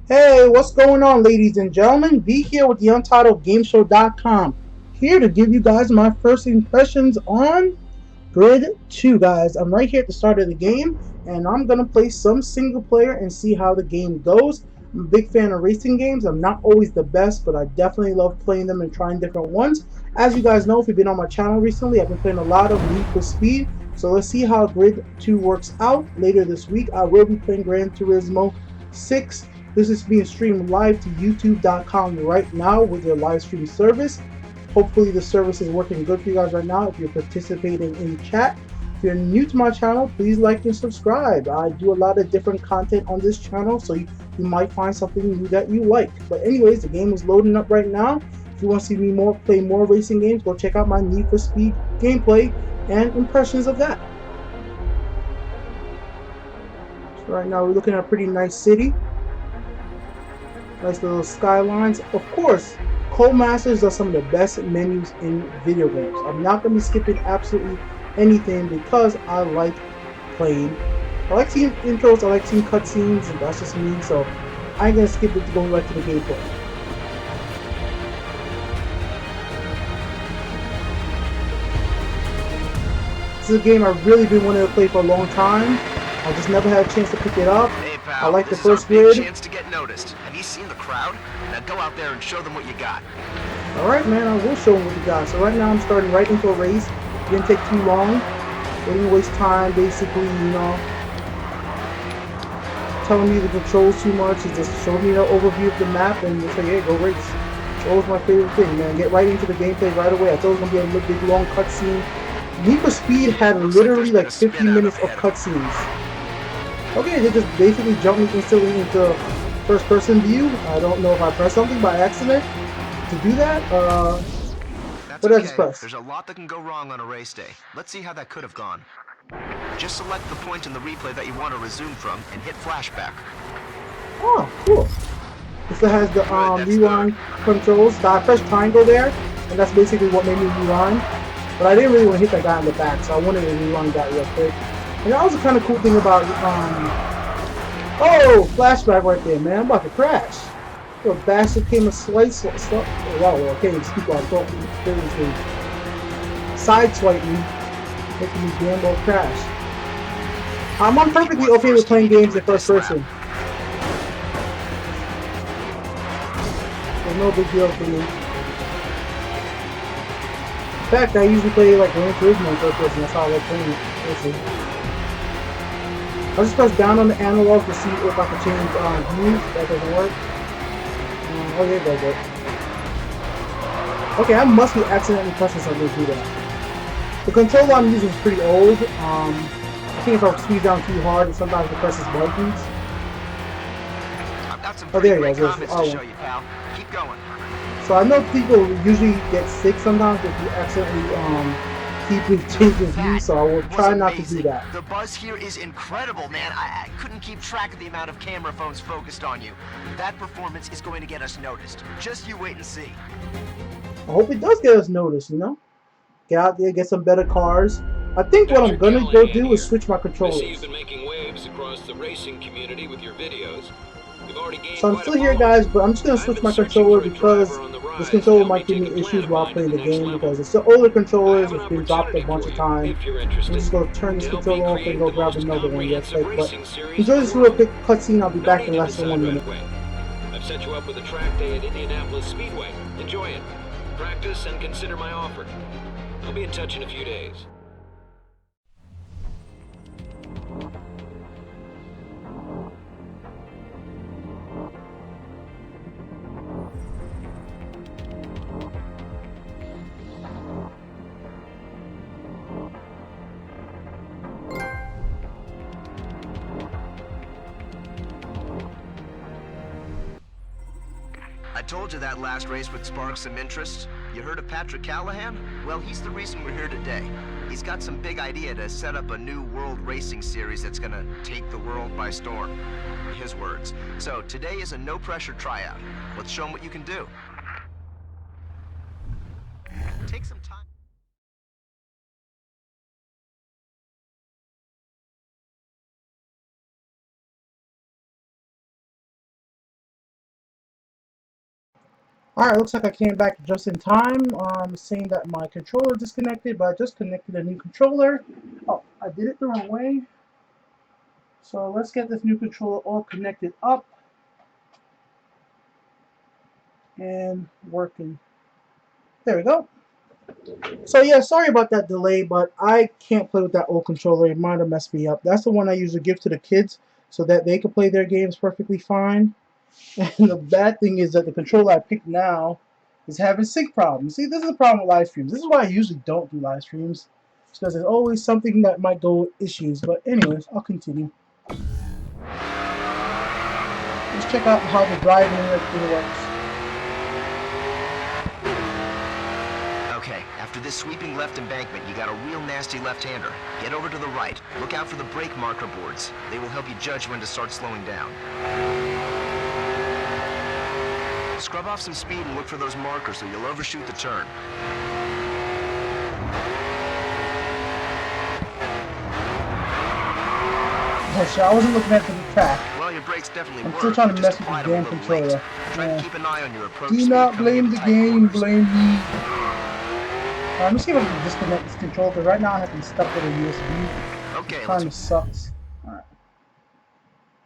Hey, what's going on, ladies and gentlemen? Be here with the UntitledGameShow.com, here to give you guys my first impressions on Grid 2, guys. I'm right here at the start of the game, and I'm going to play some single player and see how the game goes. I'm a big fan of racing games. I'm not always the best, but I definitely love playing them and trying different ones. As you guys know, if you've been on my channel recently, I've been playing a lot of Need for Speed. So let's see how Grid 2 works out later this week. I will be playing Gran Turismo 6. This is being streamed live to youtube.com right now with their live stream service. Hopefully the service is working good for you guys right now if you're participating in chat. If you're new to my channel, please like and subscribe. I do a lot of different content on this channel, so you might find something new that you like. But anyways, the game is loading up right now. If you want to see me play more racing games, go check out my Need for Speed gameplay and impressions of that. So right now we're looking at a pretty nice city. Nice little skylines. Of course, Codemasters are some of the best menus in video games. I'm not going to be skipping absolutely anything because I like playing. I like seeing intros, I like seeing cutscenes, and that's just me, so I ain't going to skip it to go right to the gameplay. This is a game I've really been wanting to play for a long time. I just never had a chance to pick it up. Hey I pal, like the this is our first big grid. chance to get noticed. Have you seen the crowd? Now go out there and show them what you got. Alright, man, I will show them what we got. So right now I'm starting right into a race. It didn't take too long. Didn't waste time, basically, telling me the controls too much. It just showed me an overview of the map and it's like, hey, go race. It's always my favorite thing, man. Get right into the gameplay right away. I thought it was going to be a big, long cutscene. Need for Speed had literally like 50 minutes of cutscenes. Okay, they just basically jumped me instantly into first-person view. I don't know if I pressed something by accident to do that. That's What did I just okay. press? There's a lot that can go wrong on a race day. Let's see how that could have gone. Just select the point in the replay that you want to resume from and hit flashback. Oh, cool. This has the rewind controls. So I pressed triangle there, and that's basically what made me rewind. But I didn't really want to hit that guy in the back, so I wanted to rewind that real quick. And that was the kind of cool thing about oh, flashback right there, man. I'm about to crash. Little bastard came and sliced. Oh, wow, well, I can't even speak while I'm talking. Seriously. Sideswipe me, making me damn well crash. I'm perfectly okay with playing games in first person. There's no big deal for me. In fact, I usually play like Gran Turismo in first person. That's how I like playing it. I'll just press down on the analog to see if I can change views. That doesn't work. Oh yeah, it does work. Okay, I must be accidentally pressing something to do that. The controller I'm using is pretty old. I think if I squeeze down too hard, it sometimes it presses buttons. I've got some Oh, there pretty you go. comments to show you, pal. Keep going. So I know people usually get sick sometimes if you accidentally keep changing views, so I will try not to do that. The buzz here is incredible, man. I couldn't keep track of the amount of camera phones focused on you. That performance is going to get us noticed. Just you wait and see. I hope it does get us noticed, Get out there, get some better cars. I think what I'm gonna go do is switch my controllers. I see you've been making waves across the racing community with your videos. You've already gained So I'm quite still a here, following. guys, but I'm just gonna switch my controller because this controller might give me issues while playing the game because it's the older controllers. It's been dropped a bunch of times. I'm just gonna turn this controller off and go grab another one real quick. But enjoy this real quick cutscene. I'll be back in less than 1 minute. I've set you up with a track day at Indianapolis Speedway. Enjoy it. Practice and consider my offer. I'll be in touch in a few days. I told you that last race would spark some interest. You heard of Patrick Callahan? Well, he's the reason we're here today. He's got some big idea to set up a new world racing series that's gonna take the world by storm. His words. So today is a no-pressure tryout. Let's show him what you can do. Take some time. Alright, looks like I came back just in time. Saying that my controller disconnected, but I just connected a new controller. Oh, I did it the wrong way. So let's get this new controller all connected up and working. There we go. So yeah, sorry about that delay, but I can't play with that old controller. It might have messed me up. That's the one I usually give to the kids so that they can play their games perfectly fine. And the bad thing is that the controller I picked now is having sync problems. See, this is the problem with live streams. This is why I usually don't do live streams. Because there's always something that might go with issues. But anyways, I'll continue. Let's check out how the driving and everything works. Okay, after this sweeping left embankment, you got a real nasty left-hander. Get over to the right. Look out for the brake marker boards. They will help you judge when to start slowing down. Scrub off some speed and look for those markers so you'll overshoot the turn. Oh shit, I wasn't looking at the track. Well, your brakes definitely work. I'm still trying to mess with the applied 'em a damn little controller. late. Try Yeah. to keep an eye on your approach Do speed not coming blame into the tight game, corners. blame me. Let me see if I can disconnect this controller, because right now I have been stuck with a USB. Okay, It kind let's... of sucks. Alright.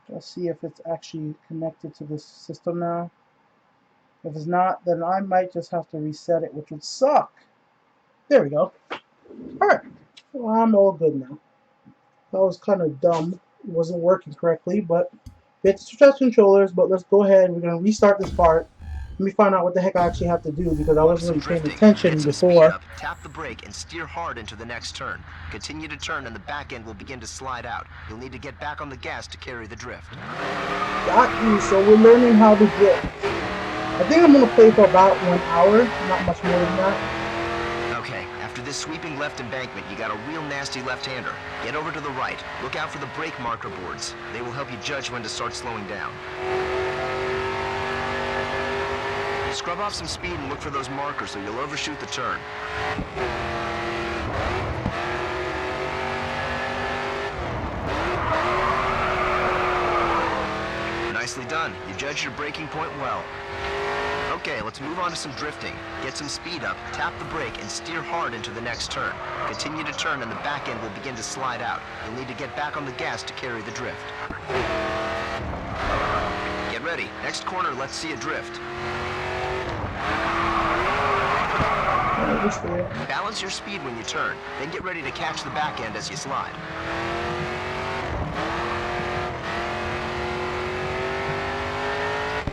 Let's see if it's actually connected to this system now. If it's not, then I might just have to reset it, which would suck. There we go. Alright. Well, I'm all good now. That was kind of dumb. It wasn't working correctly, but we had to switch out controllers, but let's go ahead. We're going to restart this part. Let me find out what the heck I actually have to do, because I wasn't really paying attention Get some speed before. up, tap the brake, and steer hard into the next turn. Continue to turn and the back end will begin to slide out. You'll need to get back on the gas to carry the drift. Got you, so we're learning how to drift. I think I'm going to play for about 1 hour, not much more than that. Okay, after this sweeping left embankment, you got a real nasty left-hander. Get over to the right. Look out for the brake marker boards. They will help you judge when to start slowing down. Scrub off some speed and look for those markers so you'll overshoot the turn. Nicely done. You judged your braking point well. Okay, let's move on to some drifting. Get some speed up, tap the brake, and steer hard into the next turn. Continue to turn and the back end will begin to slide out. You'll need to get back on the gas to carry the drift. Get ready. Next corner, let's see a drift. Balance your speed when you turn, then get ready to catch the back end as you slide.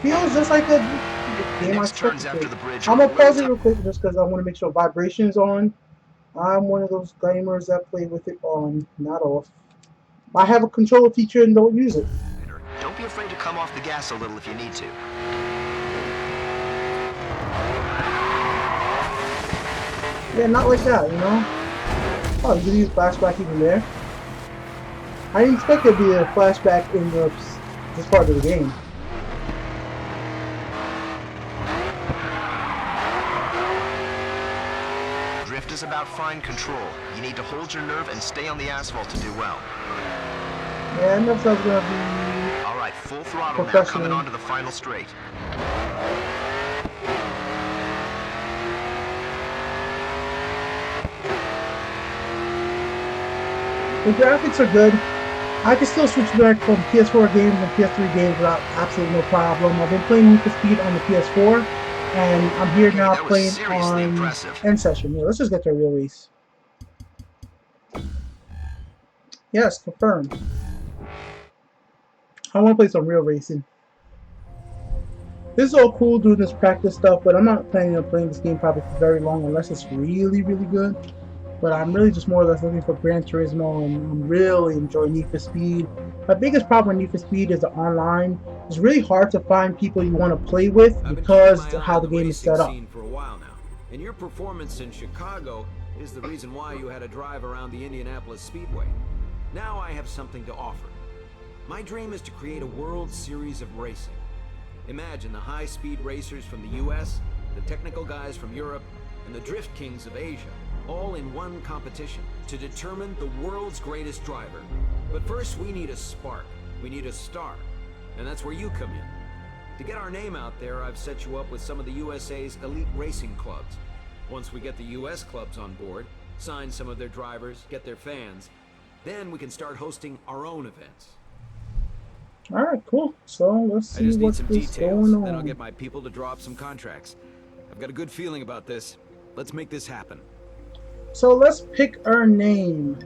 Feels just like the game I Next turn's expected. after the bridge. I'm gonna pause it real quick just because I want to make sure vibration's on. I'm one of those gamers that play with it on, not off. I have a controller feature and don't use it. Don't be afraid to come off the gas a little if you need to. Yeah, not like that, you know? Oh, you can use flashback even there. I didn't expect there to be a flashback in this part of the game. Drift is about fine control. You need to hold your nerve and stay on the asphalt to do well. Yeah, I know if I was gonna be... All right, full throttle now, coming onto the final straight. The graphics are good. I can still switch back from PS4 games and PS3 games without absolutely no problem. I've been playing Need for Speed on the PS4, and I'm here now playing on End Session. Yeah, let's just get to a real race. Yes, confirmed. I want to play some real racing. This is all cool doing this practice stuff, but I'm not planning on playing this game probably for very long unless it's really, really good. But I'm really just more or less looking for Gran Turismo, and I'm really enjoying Need for Speed. My biggest problem with Need for Speed is the online. It's really hard to find people you want to play with because of how the game is set up. For a while now, and your performance in Chicago is the reason why you had to drive around the Indianapolis Speedway. Now I have something to offer. My dream is to create a World Series of racing. Imagine the high-speed racers from the US, the technical guys from Europe, and the drift kings of Asia, all in one competition to determine the world's greatest driver. But first we need a spark. We need a star. And that's where you come in. To get our name out there, I've set you up with some of the USA's elite racing clubs. Once we get the US clubs on board, sign some of their drivers, get their fans, then we can start hosting our own events. Alright, cool. So let's I see just need what some is details, going then I'll on. get my people to draw up some contracts. I've got a good feeling about this. Let's make this happen. So let's pick our name.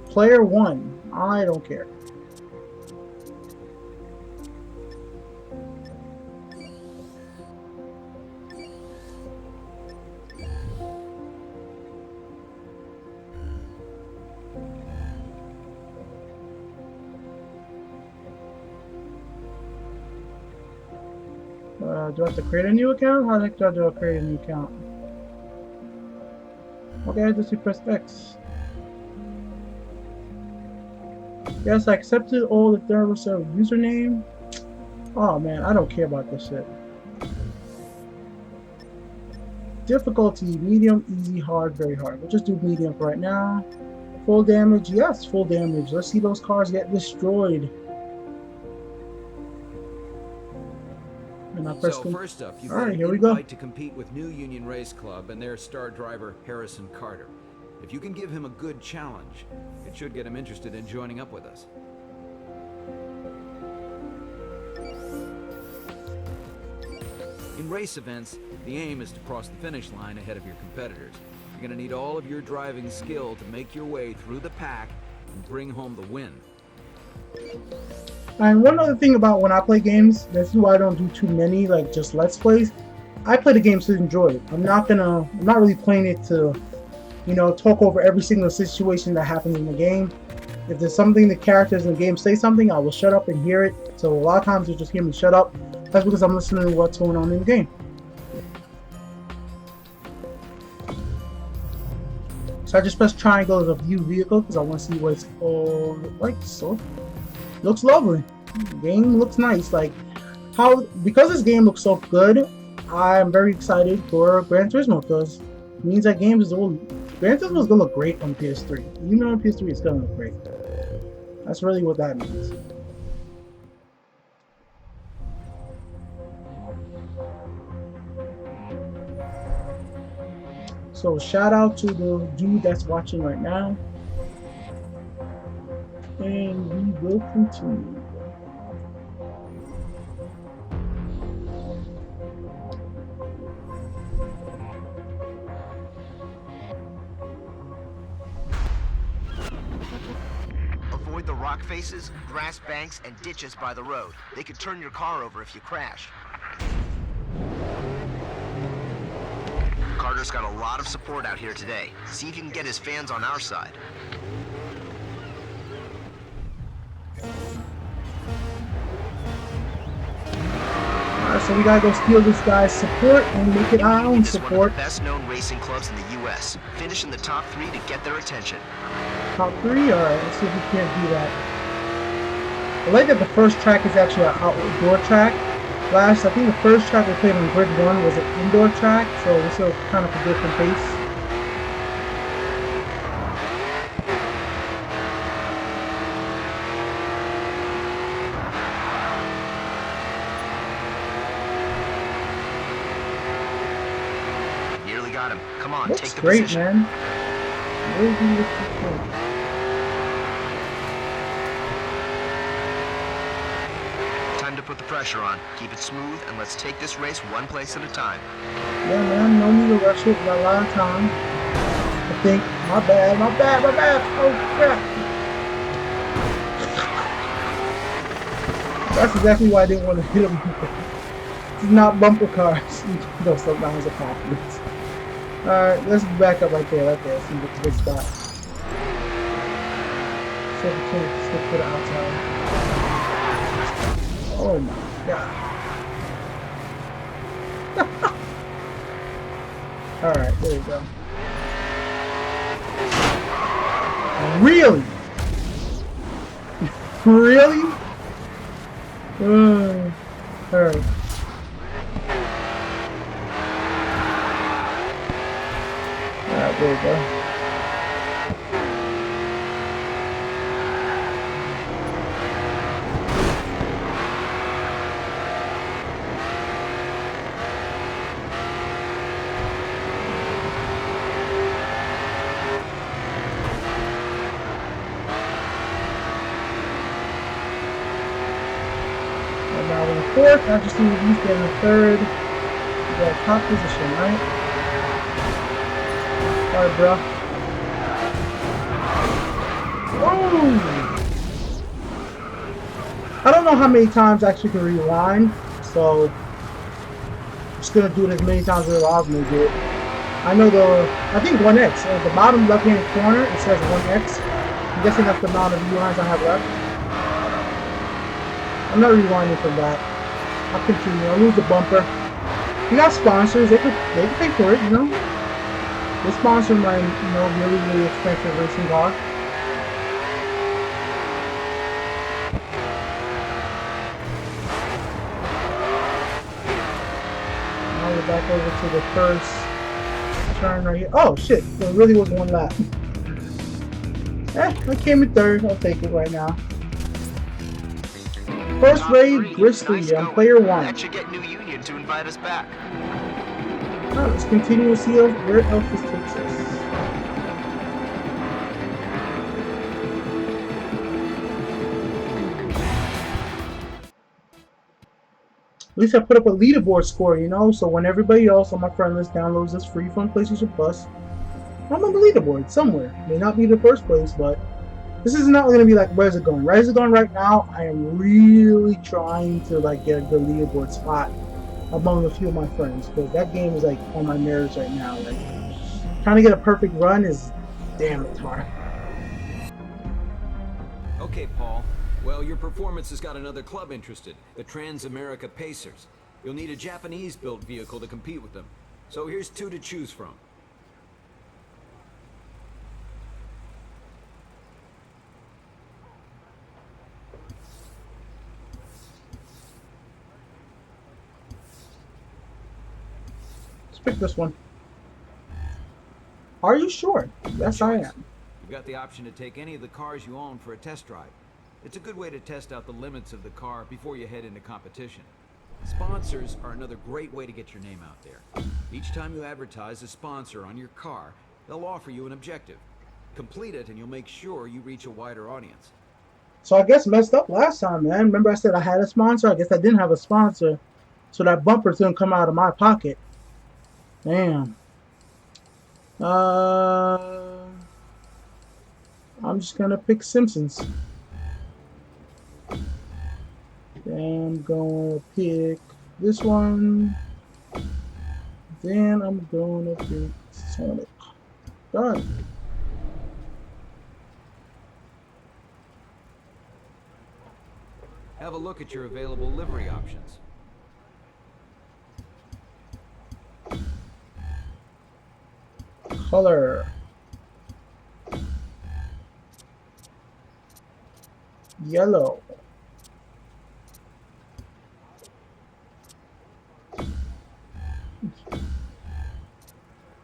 Player 1. I don't care. Do I have to create a new account? How the heck do I create a new account? Okay, just you press X. Yes, I accepted all the terms of username. Oh man, I don't care about this shit. Difficulty, medium, easy, hard, very hard. We'll just do medium for right now. Full damage, yes, full damage. Let's see those cars get destroyed. So first up, you've got an invite to compete with New Union Race Club and their star driver Harrison Carter. If you can give him a good challenge, it should get him interested in joining up with us. In race events, the aim is to cross the finish line ahead of your competitors. You're going to need all of your driving skill to make your way through the pack and bring home the win. And one other thing about when I play games, this is why I don't do too many, like just Let's Plays. I play the games to enjoy it. I'm not really playing it to, you know, talk over every single situation that happens in the game. If there's something the characters in the game say something, I will shut up and hear it. So a lot of times you just hear me shut up. That's because I'm listening to what's going on in the game. So I just press triangle as a view vehicle because I want to see what it's all like. So looks lovely. The game looks nice. Like because this game looks so good, I'm very excited for Gran Turismo because it means that game is Gran Turismo is gonna look great on PS3. Even on PS3, it's gonna look great. That's really what that means. So shout out to the dude that's watching right now. And we will continue. Avoid the rock faces, grass banks, and ditches by the road. They could turn your car over if you crash. Carter's got a lot of support out here today. See if you can get his fans on our side. So we gotta go steal this guy's support and make it our own support. One of the best-known racing clubs in the U.S. Finish in the top 3 to get their attention. Top 3? Alright, let's see if we can't do that. I like that the first track is actually an outdoor track. I think the first track we played on Grid 1 was an indoor track, so this is kind of a different pace. Got him. Come on, looks take the great, position. Man. Really looks great. Time to put the pressure on. Keep it smooth, and let's take this race one place at a time. Yeah, man, no need to rush it. We got a lot of time. I think, my bad. Oh, crap. That's exactly why I didn't want to hit him. It's not bumper cars. No, sometimes it happens. Alright, let's back up right there. See what's the big spot. So we can't stick to the outside. Oh my god. Alright, there we go. Really? Really? Alright. There we go. Now in fourth, I just need to get in the third. You got top position, right? Alright, bro. Oh! I don't know how many times I actually can rewind, so I'm just gonna do it as many times as it allows me to do it. I know I think 1x. At the bottom left hand corner, it says 1x. I'm guessing that's the amount of rewinds I have left. I'm not rewinding from that. I'll continue. I'll lose the bumper. You got sponsors, they could pay for it, you know? They sponsor my, really expensive racing car. Now we're back over to the first turn right here. Oh shit, there really was one lap. I came in third. I'll take it right now. First raid, Grizzly on player 1. That should get New Union to invite us back. Alright, let's continue to see where else this takes us. At least I put up a leaderboard score, so when everybody else on my friend list downloads this free from PlayStation Plus, I'm on the leaderboard somewhere. May not be the first place, but this is not going to be like Resogun. Resogun right now, I am really trying to get a good leaderboard spot among a few of my friends, because that game is on my nerves right now. Trying to get a perfect run is damn it's hard. Okay, Paul. Well, your performance has got another club interested, the Transamerica Pacers. You'll need a Japanese-built vehicle to compete with them. So here's 2 to choose from. Pick this one. Are you sure? Yes, I am. You've got the option to take any of the cars you own for a test drive. It's a good way to test out the limits of the car before you head into competition. Sponsors are another great way to get your name out there. Each time you advertise a sponsor on your car, they'll offer you an objective. Complete it and you'll make sure you reach a wider audience. So I guess messed up last time, man. Remember I said I had a sponsor? I guess I didn't have a sponsor. So that bumper's gonna come out of my pocket. Damn. I'm just gonna pick Simpsons. Then I'm gonna pick this one. Then I'm gonna pick Sonic. Done. Have a look at your available livery options. Color. Yellow.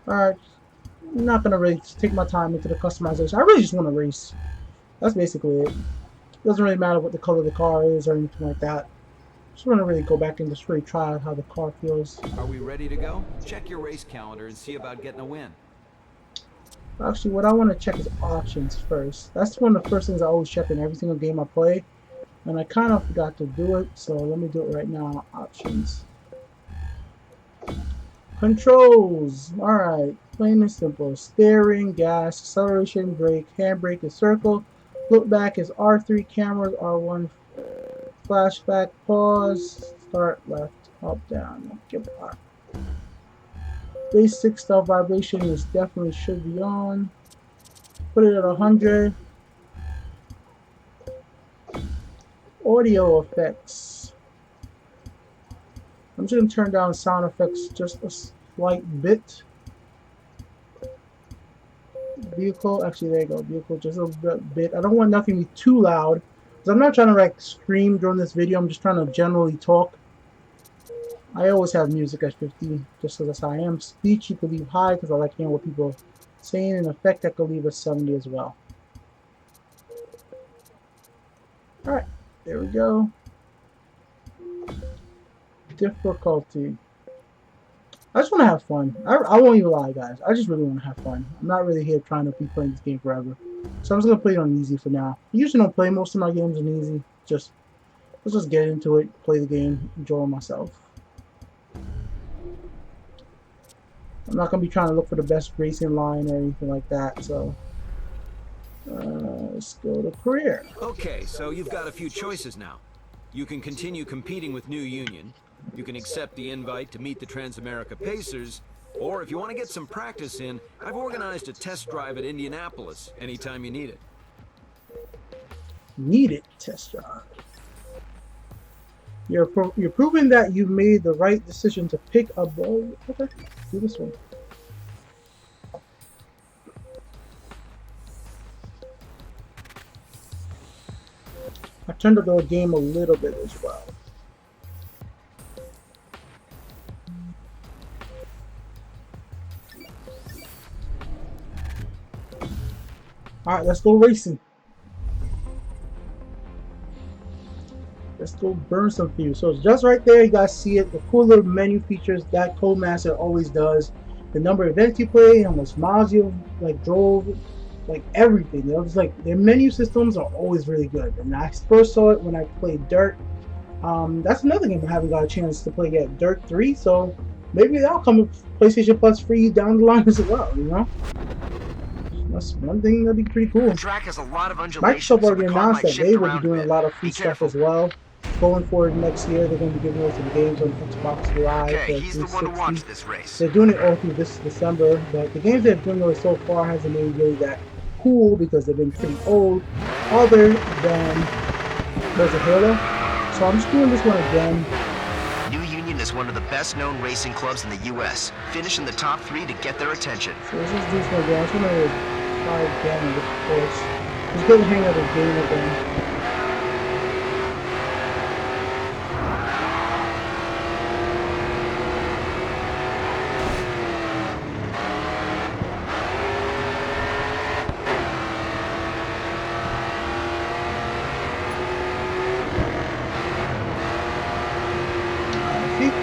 Alright, I'm not gonna really take my time into the customization. I really just want to race. That's basically it. Doesn't really matter what the color of the car is or anything like that. Just want to really go back and just really try out how the car feels. Are we ready to go? Check your race calendar and see about getting a win. Actually, what I want to check is options first. That's one of the first things I always check in every single game I play. And I kind of forgot to do it, so let me do it right now. Options. Controls. Alright, plain and simple. Steering, gas, acceleration, brake, handbrake is circle. Look back is R3, cameras R1, flashback, pause, start, left, up, down, give it R. Basic stealth vibration is definitely should be on. Put it at 100. Audio effects. I'm just going to turn down sound effects just a slight bit. Vehicle, actually there you go, vehicle just a bit. I don't want nothing to be too loud, because I'm not trying to scream during this video. I'm just trying to generally talk. I always have music at 50, just so that's how I am. Speech you can leave high, because I like hearing what people are saying. In effect, I can leave at 70 as well. Alright, there we go. Difficulty. I just want to have fun. I won't even lie, guys. I just really want to have fun. I'm not really here trying to be playing this game forever. So I'm just going to play it on easy for now. I usually don't play most of my games on easy. Just let's just get into it, play the game, enjoy myself. I'm not gonna be trying to look for the best racing line or anything like that, so let's go to career. Okay, so you've got a few choices now. You can continue competing with New Union, you can accept the invite to meet the Transamerica Pacers, or if you want to get some practice in, I've organized a test drive at Indianapolis anytime you need it. Need it test drive. You're proving that you made the right decision to pick a ball. Okay, do this one. I turned up the game a little bit as well. Alright, let's go racing. Let's go burn some fuel. So it's just right there, you guys see it. The cool little menu features that Codemaster always does. The number of events you play, how much miles you like drove, like everything. You know, it's like their menu systems are always really good. And I first saw it when I played Dirt. That's another game I haven't got a chance to play yet, Dirt 3. So maybe that'll come with PlayStation Plus free down the line as well, you know? That's one thing that'd be pretty cool. The track has a lot of undulations. Microsoft already announced that they will be doing a lot of free stuff as well. Going forward next year, they're going to be giving away some games on Xbox Live. Okay, he's the one to watch this race. They're doing it all through this December, but the games they've given away so far hasn't been really that cool because they've been pretty old, other than there's a Halo. So I'm just doing this one again. New Union is one of the best known racing clubs in the US. Finish in the top 3 to get their attention. So let's just do this one again. I'm just going to try again with the course. Just get the hang of the game again.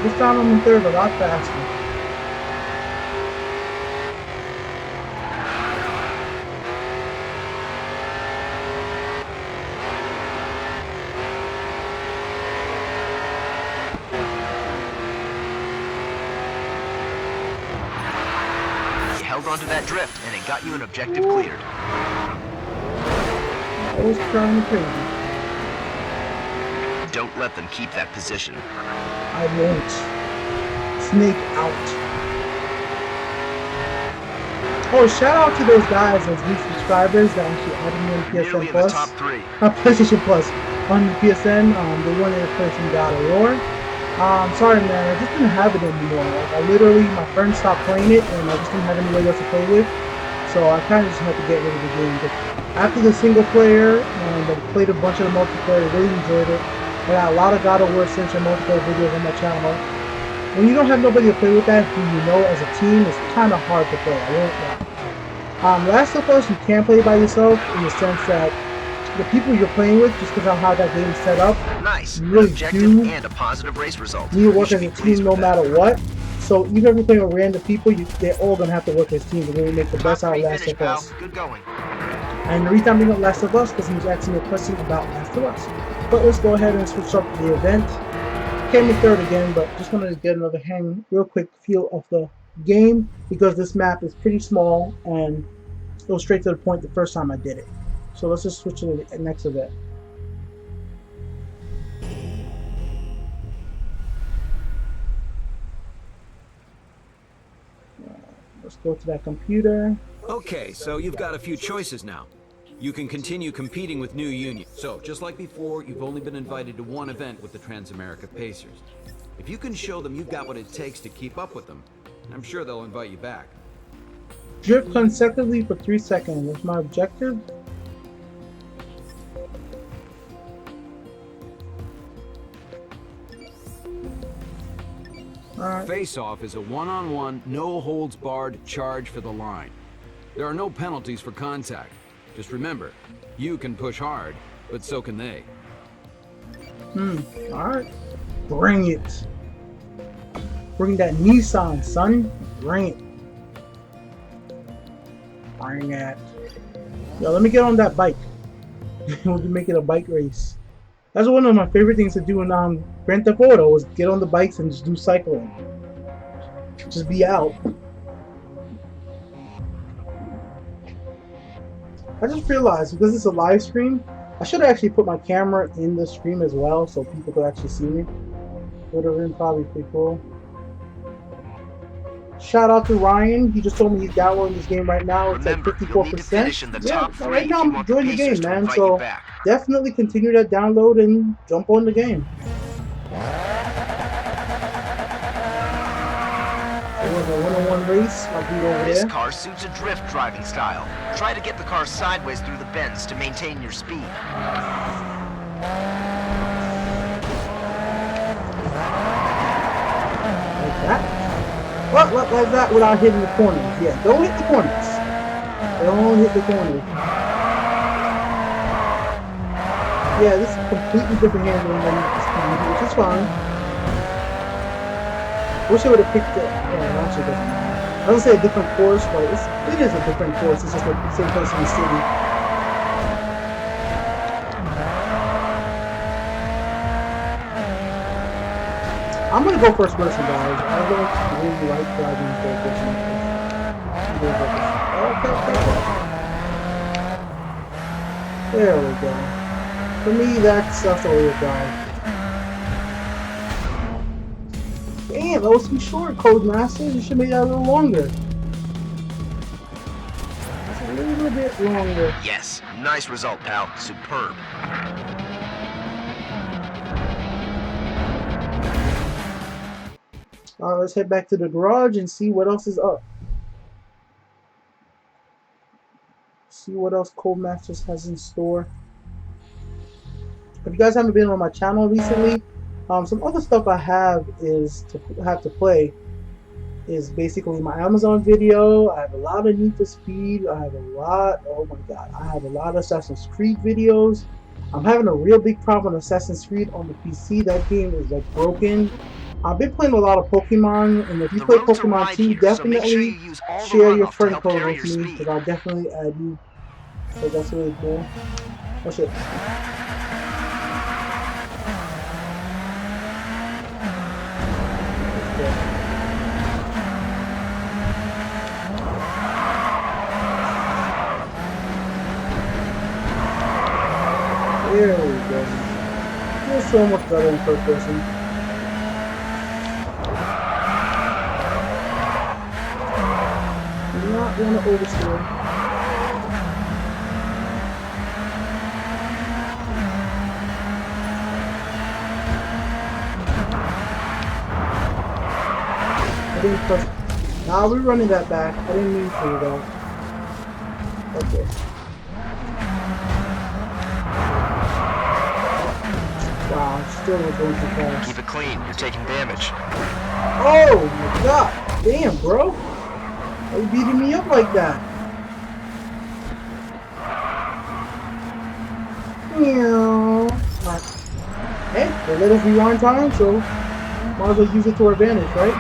This time I'm in third a lot faster. You held onto that drift and it got you an objective cleared. I was trying crazy. Don't let them keep that position. I won't. Snake out. Oh, shout out to those guys, those new subscribers that actually added me on PSN Nearly in Plus. the top 3. PlayStation Plus. On PSN, they wanted to play some God of War. Sorry man, I just didn't have it anymore. Like, I literally, my friend stopped playing it and I just didn't have anybody else to play with. So I kind of just had to get rid of the game. But after the single player, and I played a bunch of the multiplayer, really enjoyed it. I got a lot of God of War Central multiplayer videos on my channel. When you don't have nobody to play with that, who you know as a team, it's kind of hard to play. I won't lie. Last of Us, you can play by yourself in the sense that the people you're playing with, just because of how that game is set up, Nice. you really Objective do and a positive race result. need to work You as should a be pleased team no with that. matter what. So even if you're playing with random people, they're all going to have to work as teams to really make the Top best out 3 of Last finish, of pal. Us. Good going. And the reason I'm bringing up Last of Us because he was asking me a question about Last of Us. But let's go ahead and switch up the event. Came in third again, but just wanted to get another real quick feel of the game because this map is pretty small and it was straight to the point the first time I did it. So let's just switch to the next event. Let's go to that computer. Okay, so you've got a few choices now. You can continue competing with New Union. So, just like before, you've only been invited to one event with the Transamerica Pacers. If you can show them you've got what it takes to keep up with them, I'm sure they'll invite you back. Drift consecutively for 3 seconds. What's my objective? Alright. Face-off is a one-on-one, no-holds-barred charge for the line. There are no penalties for contact. Just remember, you can push hard, but so can they. Alright. Bring it. Bring that Nissan, son. Bring it. Bring it. Yo, let me get on that bike. We'll be making a bike race. That's one of my favorite things to do in Grand Theft Auto was get on the bikes and just do cycling. Just be out. I just realized because it's a live stream, I should have actually put my camera in the stream as well so people could actually see me. Would have been probably pretty cool. Shout out to Ryan. He just told me he's downloading this game right now. It's at 54%. Yeah, right now I'm enjoying the game, man. So definitely continue that download and jump on the game. It was a one-on-one race. My dude over there. This car suits a drift driving style. Try to get the car sideways through the bends to maintain your speed. Like that. What, like that without hitting the corners. Yeah, don't hit the corners. Don't hit the corners. Yeah, this is completely different handling than this time, which is fine. Wish I would have picked it. Yeah, actually doesn't matter. I don't say a different course, but it is a different course. It's just like the same place in the city. I'm gonna go first person, guys. I don't really like driving first person. Okay. There we go. For me, that's the way to drive. Damn, that was too short, Codemasters. You should make that a little longer. It's a little bit longer. Yes, nice result, pal. Superb. Alright, let's head back to the garage and see what else is up. See what else Codemasters has in store. If you guys haven't been on my channel recently, some other stuff I have to play is basically my Amazon video. I have a lot of Need for Speed. I have a lot. Oh my God! I have a lot of Assassin's Creed videos. I'm having a real big problem with Assassin's Creed on the PC. That game is like broken. I've been playing a lot of Pokemon, and if you play Pokemon too, definitely share your friend code with me, because I'll definitely add you. So that's really cool. Oh shit. There we go. Feels so much better in first person. Do not want to oversteer. I didn't press. Nah, we're running that back. I didn't mean to though. Okay. Wow, I'm still not going too fast. Keep it clean. You're taking damage. Oh my God! Damn, bro. Why are you beating me up like that? Meow. Hey, they let us rewind time, so might as well use it to our advantage, right?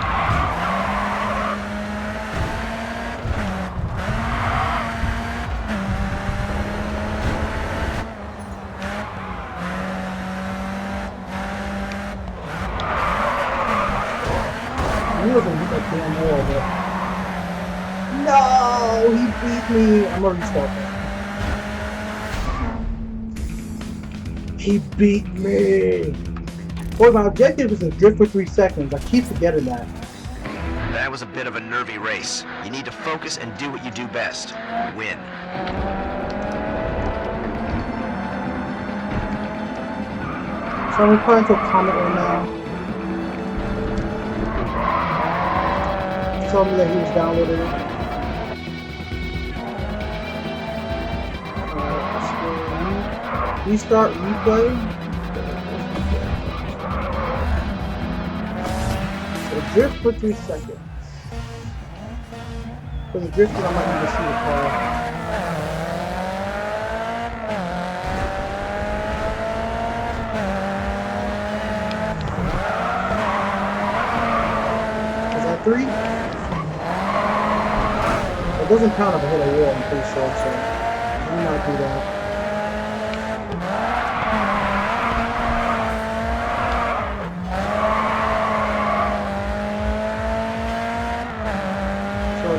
No, he beat me. I'm gonna restart that. He beat me. Boy, my objective is to drift for 3 seconds. I keep forgetting that. That was a bit of a nervy race. You need to focus and do what you do best. Win. So I'm replying to a comment right now. He told me that he was downloading it. Restart replay. So drift for 3 seconds. For the drifting, I might need to see the car. Is that 3? It doesn't count if I hit a wall, I'm pretty sure, so I'm not do that.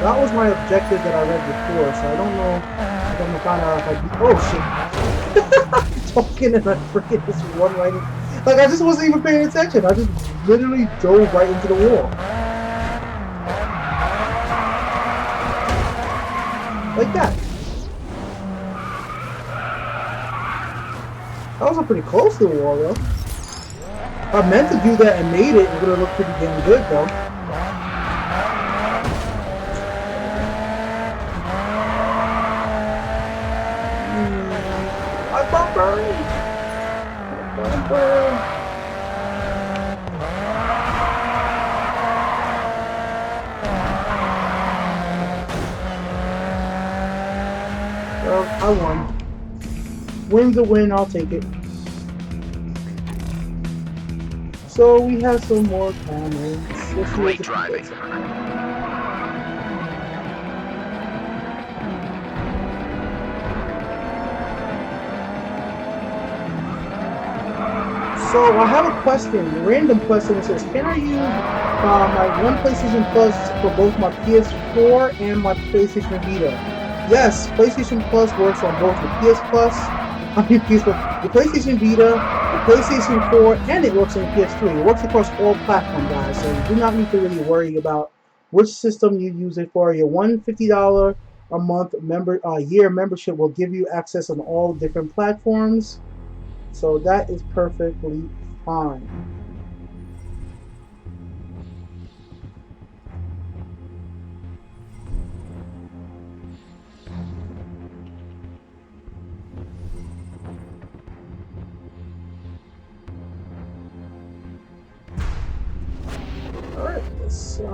that was my objective that I read before, so I don't know if I'm gonna find out if I do. Oh shit! I'm talking and I freaking just run right in. Like, I just wasn't even paying attention. I just literally drove right into the wall. Like that. That was pretty close to the wall, though. I meant to do that and made it. It would have looked pretty damn good, though. My bumper! My bumper! Well, I won. Win's a win, I'll take it. So we have some more cameras. Let's see Great driving. So I have a question, a random question that says, can I use my one PlayStation Plus for both my PS4 and my PlayStation Vita? Yes, PlayStation Plus works on both the PS Plus, the PlayStation Vita, the PlayStation 4, and it works on the PS3. It works across all platforms, guys, so you do not need to really worry about which system you use it for. Your $150 a month year membership will give you access on all different platforms. So that is perfectly fine. Alright, so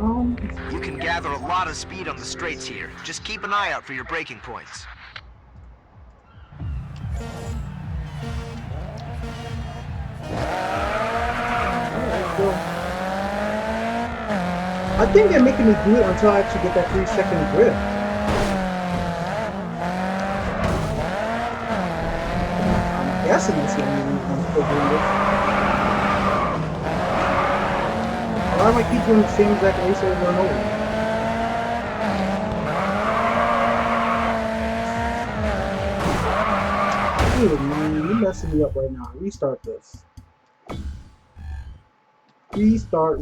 You can gather a lot of speed on the straights here. Just keep an eye out for your braking points. I think they're making me do it until I actually get that 3-second grip. I'm guessing that's the only reason I'm still doing this. Why am I keep doing the same exact race over and over? Dude, man, you're messing me up right now. Restart this. Restart.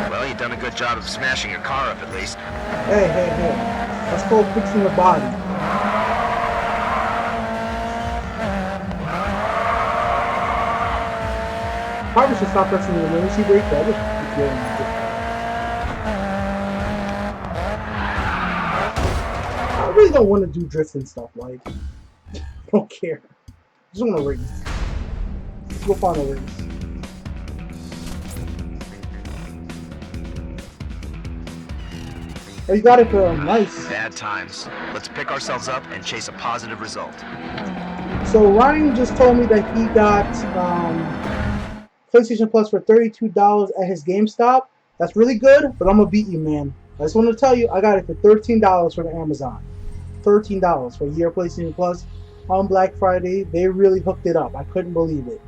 Well, you've done a good job of smashing your car up at least. Hey. That's called fixing the body. Probably should stop pressing the emergency brake. That would be good. I really don't want to do drifting stuff. Like, I don't care. I just want to race. Let's go find a race. Oh, you got it for nice. Bad times. Let's pick ourselves up and chase a positive result. So Ryan just told me that he got PlayStation Plus for $32 at his GameStop. That's really good, but I'm gonna beat you, man. I just want to tell you, I got it for $13 from Amazon. $13 for a year of PlayStation Plus on Black Friday. They really hooked it up. I couldn't believe it.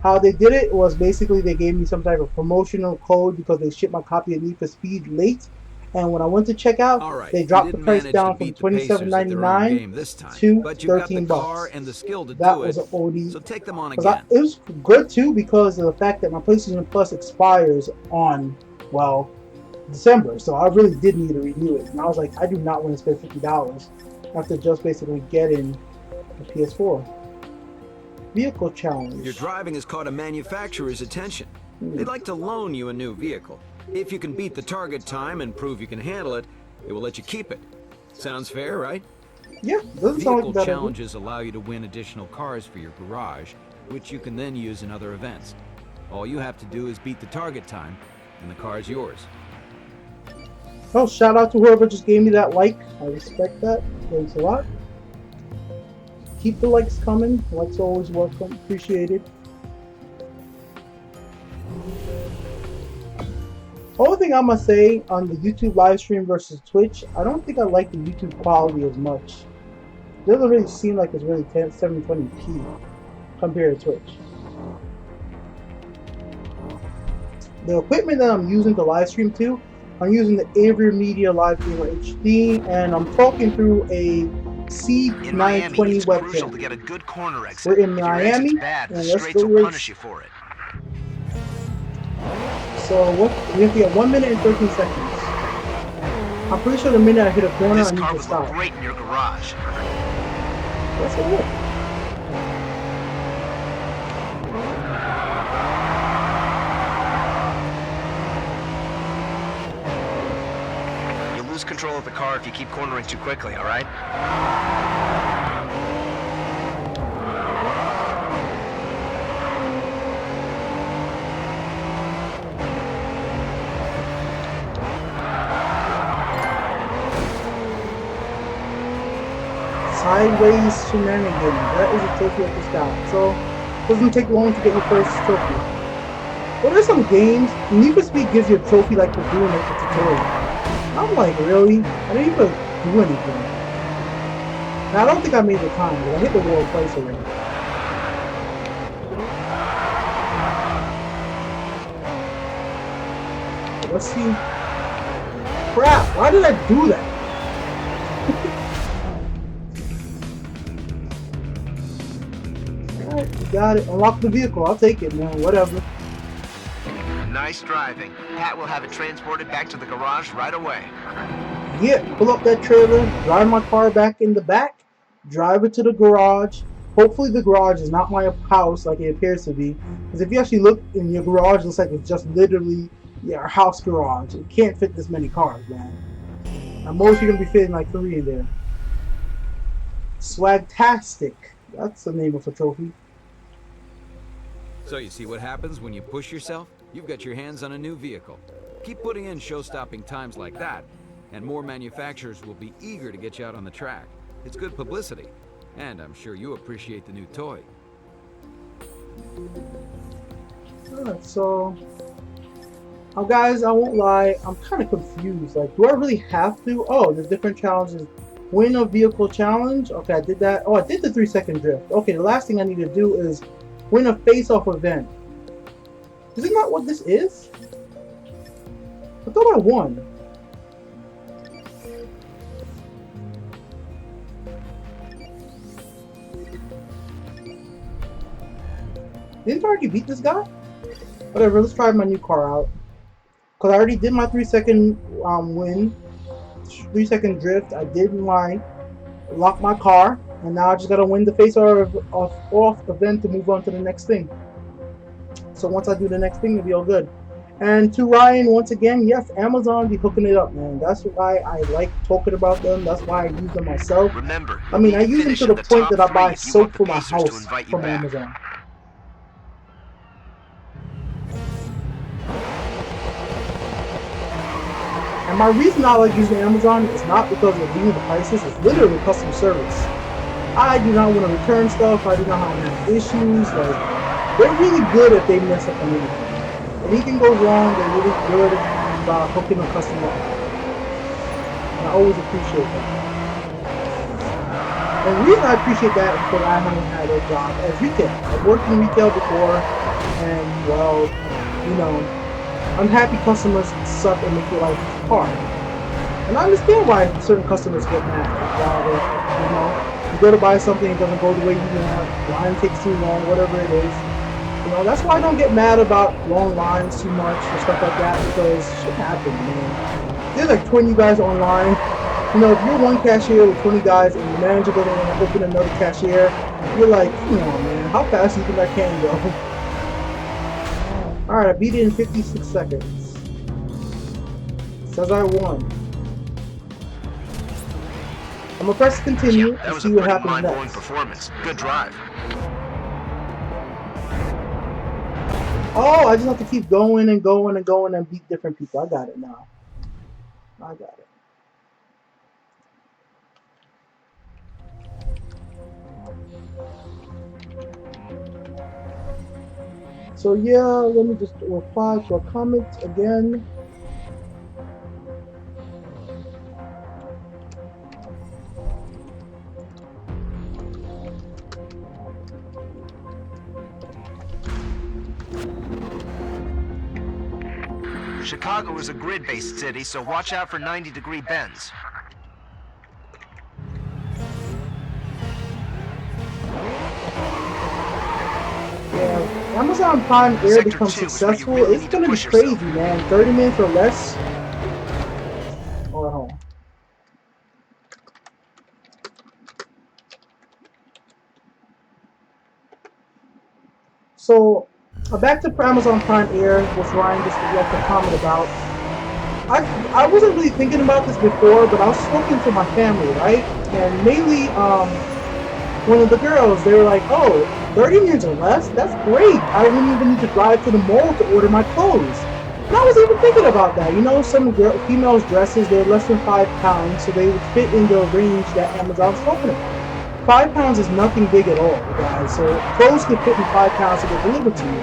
How they did it was basically they gave me some type of promotional code because they shipped my copy of Need for Speed late. And when I went to check out, they dropped the price down from $27.99 to $13. That was an OD. So take them on again. It was good too because of the fact that my PlayStation Plus expires on, well, December. So I really did need to renew it. And I was like, I do not want to spend $50 after just basically getting the PS4. Vehicle challenge. Your driving has caught a manufacturer's attention. They'd like to loan you a new vehicle. If you can beat the target time and prove you can handle it, they will let you keep it. Sounds fair, right? Yeah, doesn't sound like Vehicle that. challenges allow you to win additional cars for your garage, which you can then use in other events. All you have to do is beat the target time, and the car is yours. Oh, shout out to whoever just gave me that like. I respect that. Thanks a lot. Keep the likes coming. Likes are always welcome. Appreciated. Only thing I'm gonna say on the YouTube live stream versus Twitch, I don't think I like the YouTube quality as much. It doesn't really seem like it's really 720p compared to Twitch. The equipment that I'm using to live stream to, I'm using the Avery Media Live Gamer HD, and I'm talking through a C920 In Miami, it's crucial to webcam. get a good corner exit. We're in If your exit's Miami, bad, the and let's straights go will race. punish you for it. So we have to get 1 minute and 13 seconds. I'm pretty sure the minute I hit a corner, This I need car to would stop. look great in your garage. Let's go. You'll lose control of the car if you keep cornering too quickly, all right? Sideways shenanigans. That is a trophy at the stop. So it doesn't take long to get your first trophy. Well, there's some games, Need for Speed gives you a trophy like for doing like the tutorial. I'm like, really? I didn't even do anything. Now, I don't think I made the time, but I hit the wall twice already. Let's see. Crap, why did I do that? Alright, you got it. Unlock the vehicle. I'll take it, man. Whatever. Nice driving. Pat will have it transported back to the garage right away. Yeah, pull up that trailer, drive my car back in the back, drive it to the garage. Hopefully the garage is not my house like it appears to be. Because if you actually look in your garage, it looks like it's just literally your house garage. It can't fit this many cars, man. At most you're going to be fitting like 3 in there. Swagtastic. That's the name of a trophy. So you see what happens when you push yourself? You've got your hands on a new vehicle. Keep putting in show-stopping times like that, and more manufacturers will be eager to get you out on the track. It's good publicity, and I'm sure you appreciate the new toy. Alright, so... Oh, guys, I won't lie, I'm kind of confused. Like, do I really have to? Oh, there's different challenges. Win a vehicle challenge. Okay, I did that. Oh, I did the 3-second drift. Okay, the last thing I need to do is win a face-off event. Is it not what this is? I thought I won. Didn't I already beat this guy? Whatever, let's try my new car out. Because I already did my 3-second win. 3-second drift. I did my lock my car. And now I just gotta win the face-off event to move on to the next thing. So once I do the next thing, it'll be all good. And to Ryan, once again, yes, Amazon be hooking it up, man. That's why I like talking about them. That's why I use them myself. Remember, I mean, I use them to the point that I buy soap for my house from Amazon. And my reason I like using Amazon is not because of the prices, it's literally customer service. I do not want to return stuff, I do not want to have issues, like, they're really good if they mess up on anything. Anything goes wrong, they're really good about hooking a customer up. And I always appreciate that. And the reason I appreciate that is because I haven't had a job as retail. I've worked in retail before, and well, you know, unhappy customers suck and make your life hard. And I understand why certain customers get mad. You know, you go to buy something, it doesn't go the way you want, line takes too long, whatever it is. You know, that's why I don't get mad about long lines too much or stuff like that, because shit happens, man. There's like 20 guys online. You know, if you're one cashier with 20 guys and the manager doesn't want to open another cashier, you're like, come on, man, how fast do you think I can go? Alright, I beat it in 56 seconds. Says I won. I'm gonna press continue That and was see a what pretty happens mind-blowing next. performance. Good drive. Oh, I just have to keep going and going and going and beat different people. I got it now. I got it. So yeah, let me just reply to a comment again. Chicago is a grid-based city, so watch out for 90-degree bends. Yeah, Amazon Prime Air becomes successful, it's gonna be crazy, man. 30 minutes or less. Hold on. So, back to Amazon Prime Air, which Ryan just left a comment about. I wasn't really thinking about this before, but I was talking to my family, right? And mainly, one of the girls, they were like, oh, 30 minutes or less? That's great. I wouldn't even need to drive to the mall to order my clothes. And I was even thinking about that. You know, some females' dresses, they're less than 5 pounds, so they would fit in the range that Amazon's talking about. 5 pounds is nothing big at all, guys. So clothes can fit in 5 pounds to get delivered to you.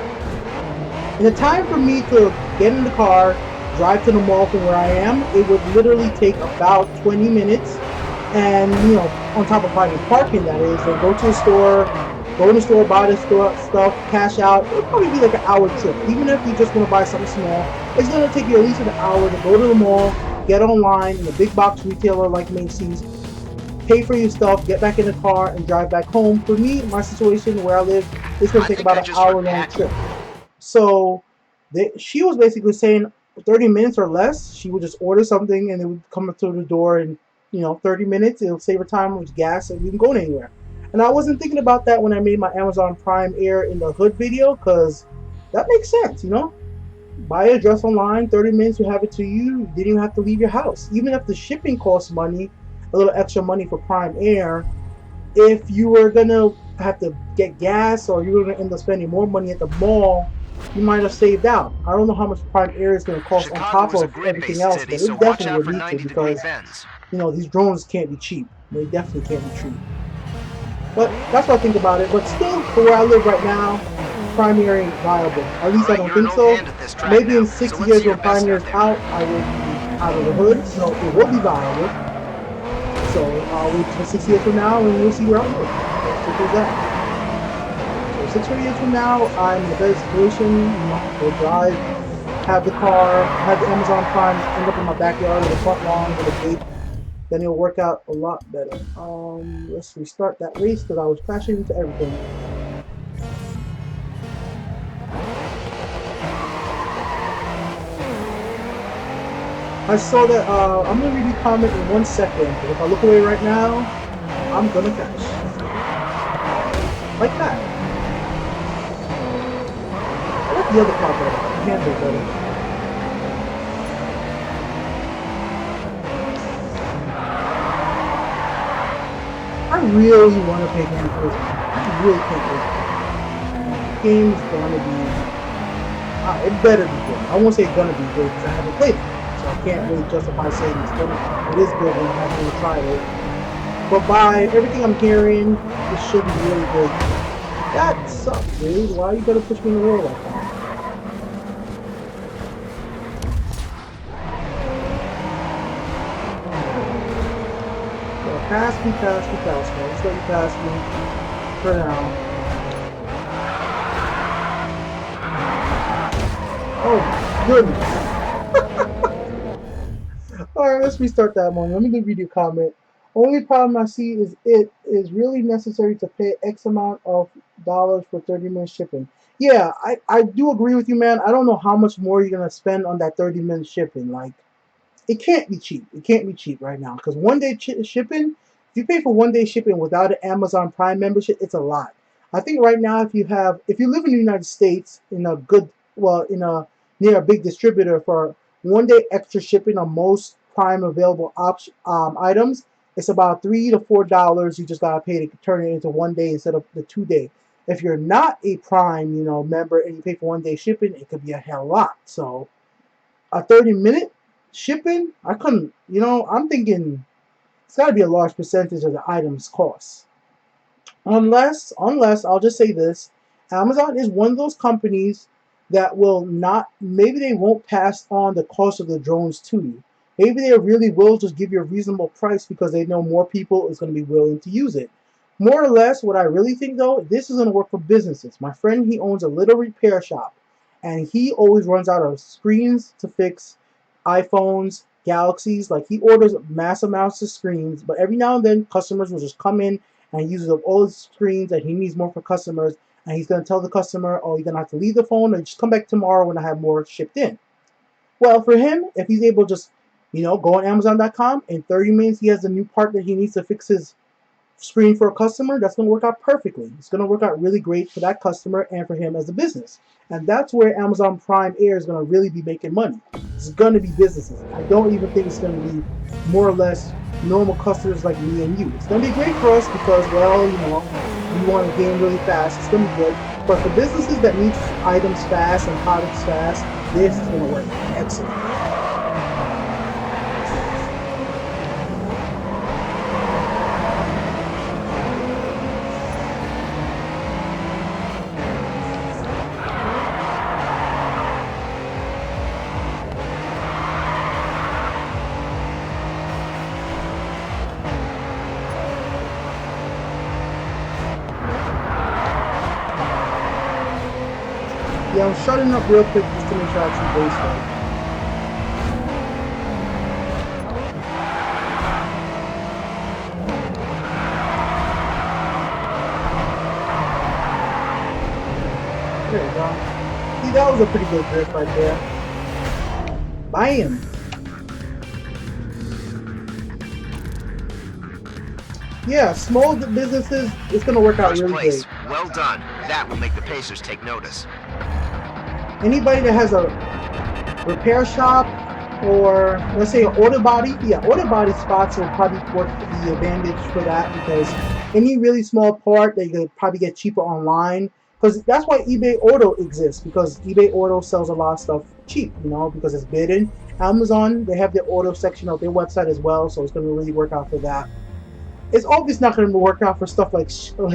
And the time for me to get in the car, drive to the mall from where I am, it would literally take about 20 minutes. And, you know, on top of finding parking, that is, then go to the store, go in the store, buy the store stuff, cash out. It'll probably be like an hour trip. Even if you just want to buy something small, it's going to take you at least an hour to go to the mall, get online in a big box retailer like Macy's, pay for your stuff, get back in the car, and drive back home. For me, my situation where I live, it's going to take about an hour-long trip. So she was basically saying 30 minutes or less, she would just order something and it would come up to the door in, you know, 30 minutes. It'll save her time with gas and we can go anywhere. And I wasn't thinking about that when I made my Amazon Prime Air in the hood video, because that makes sense, you know? Buy a dress online, 30 minutes will have it to you. You didn't even have to leave your house. Even if the shipping costs money, a little extra money for Prime Air, if you were gonna have to get gas or you were gonna end up spending more money at the mall, you might have saved out. I don't know how much Prime Air is gonna cost on top of everything else, but it definitely would need to, because, you know, these drones can't be cheap. They definitely can't be cheap. But that's what I think about it. But still, for where I live right now, Prime Air ain't viable. At least I don't think so. Maybe in 6 years when Prime Air is out, I will be out of the hood, so it will be viable. So I'll wait till 6 years from now and we'll see where I live. As simple as that. So 6 years from now, I'm in a better situation. You know, go drive, have the car, have the Amazon Prime end up in my backyard with a front lawn with a gate. Then it'll work out a lot better. Let's restart that race because I was crashing into everything. I saw that, I'm going to read your comment in 1 second. If I look away right now, I'm going to crash. Like that. I like the other car better. The handle better. I really want to play Gran Turismo. I really can't wait. The game's gonna be... it better be good. I won't say it's gonna be good because I haven't played it. So I can't really justify saying it is good when I haven't really tried it. But by everything I'm hearing, it should be really good. That sucks, dude. Why are you gonna push me in the wall like that? Pass me. Let's let you pass me for now. Oh, goodness. Alright, let's restart that one. Let me read your comment. Only problem I see is it is really necessary to pay X amount of dollars for 30-minute shipping. Yeah, I do agree with you, man. I don't know how much more you're going to spend on that 30-minute shipping. Like, it can't be cheap. It can't be cheap right now. Because one-day shipping, if you pay for one-day shipping without an Amazon Prime membership, it's a lot. I think right now, if you live in the United States, in a near a big distributor, for one-day extra shipping on most Prime available items, it's about $3 to $4. You just gotta pay to turn it into 1 day instead of the 2-day. If you're not a Prime, member and you pay for one-day shipping, it could be a hell lot. So, a 30-minute shipping, I couldn't, I'm thinking it's got to be a large percentage of the item's cost. Unless, I'll just say this, Amazon is one of those companies that will not, maybe they won't pass on the cost of the drones to you. Maybe they really will just give you a reasonable price because they know more people is going to be willing to use it. More or less, what I really think though, this is going to work for businesses. My friend, he owns a little repair shop. and he always runs out of screens to fix iPhones, Galaxies. Like, he orders mass amounts of screens, but every now and then customers will just come in and he uses up all his screens and he needs more for customers, and he's going to tell the customer, oh, you're going to have to leave the phone and just come back tomorrow when I have more shipped in. Well, for him, if he's able to just, go on Amazon.com, in 30 minutes he has a new part that he needs to fix his screen for a customer, that's going to work out perfectly. It's going to work out really great for that customer and for him as a business. And that's where Amazon Prime Air is going to really be making money. It's going to be businesses. I don't even think it's going to be more or less normal customers like me and you. It's going to be great for us because, well, we want to gain really fast. It's going to be good. But for businesses that need items fast and products fast, this is going to work excellent. Yeah, I'm shutting up real quick just to make sure I actually race right. There we go. See, that was a pretty good drift right there. Bam! Yeah, small businesses, it's going to work out really great. Well done. That will make the Pacers take notice. Anybody that has a repair shop or, let's say, an auto body, auto body spots will probably work the advantage for that, because any really small part that you could probably get cheaper online, because that's why eBay Auto exists, because eBay Auto sells a lot of stuff cheap, because it's bidding. Amazon, they have their auto section of their website as well, so it's going to really work out for that. It's obviously not going to work out for stuff like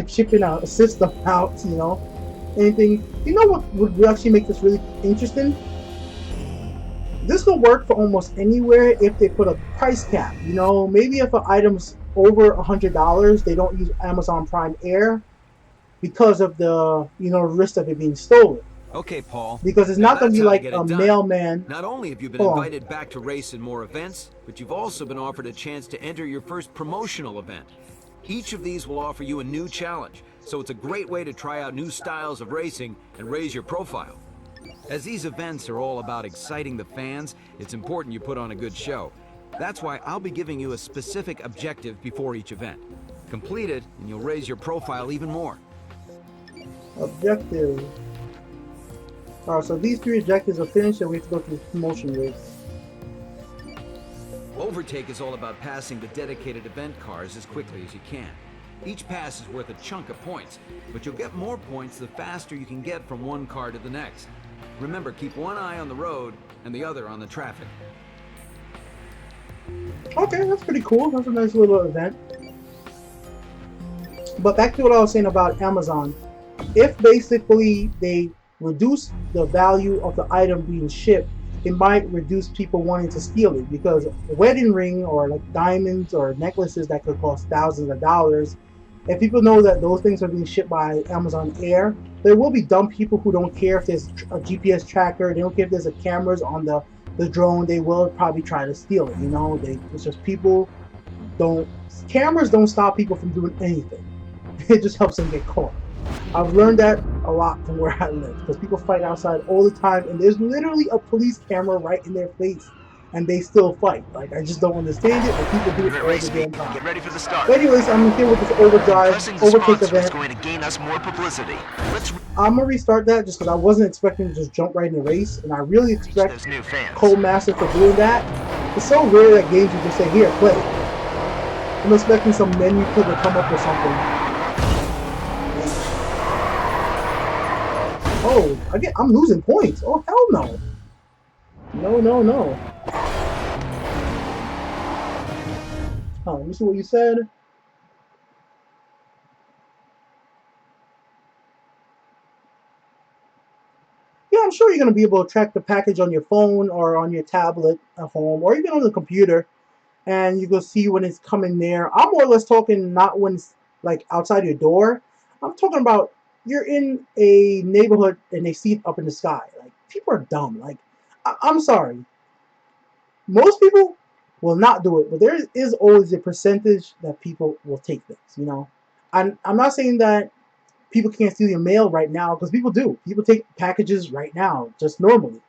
shipping a system out, anything. What would actually make this really interesting? This will work for almost anywhere if they put a price cap. Maybe if an item's over $100, they don't use Amazon Prime Air because of the risk of it being stolen. Okay, Paul. Because it's not going to be like a mailman. Not only have you been invited back to race in more events, but you've also been offered a chance to enter your first promotional event. Each of these will offer you a new challenge, so it's a great way to try out new styles of racing and raise your profile. As these events are all about exciting the fans, it's important you put on a good show. That's why I'll be giving you a specific objective before each event. Complete it, and you'll raise your profile even more. Objective. Alright, so these 3 objectives are finished and we have to go through the promotion race. Overtake is all about passing the dedicated event cars as quickly as you can. Each pass is worth a chunk of points, but you'll get more points the faster you can get from one car to the next. Remember, keep one eye on the road and the other on the traffic. Okay, that's pretty cool. That's a nice little event. But back to what I was saying about Amazon. If basically they reduce the value of the item being shipped, it might reduce people wanting to steal it, because a wedding ring or like diamonds or necklaces that could cost thousands of dollars, if people know that those things are being shipped by Amazon Air, there will be dumb people who don't care if there's a GPS tracker, they don't care if there's cameras on the drone, they will probably try to steal it. It's just cameras don't stop people from doing anything. It just helps them get caught. I've learned that a lot from where I live, because people fight outside all the time, and there's literally a police camera right in their face, and they still fight. Like, I just don't understand it, but people do it all the damn time. Get ready for the start. But anyways, I'm here with this overtake event. Is going to gain us more publicity. I'm gonna restart that just because I wasn't expecting to just jump right in the race, and I really expect Codemaster for doing that. It's so rare that games would just say, "Here, play." I'm expecting some menu to come up with something. Oh, I'm losing points. Oh, hell no. No. Oh, let me see what you said. Yeah, I'm sure you're going to be able to track the package on your phone or on your tablet at home or even on the computer, and you can see when it's coming there. I'm more or less talking not when it's like outside your door. I'm talking about you're in a neighborhood and they see it up in the sky. Like, people are dumb. Like, I'm sorry. Most people will not do it, but there is always a percentage that people will take things, you know? I'm not saying that people can't steal your mail right now, because people do. People take packages right now, just normally.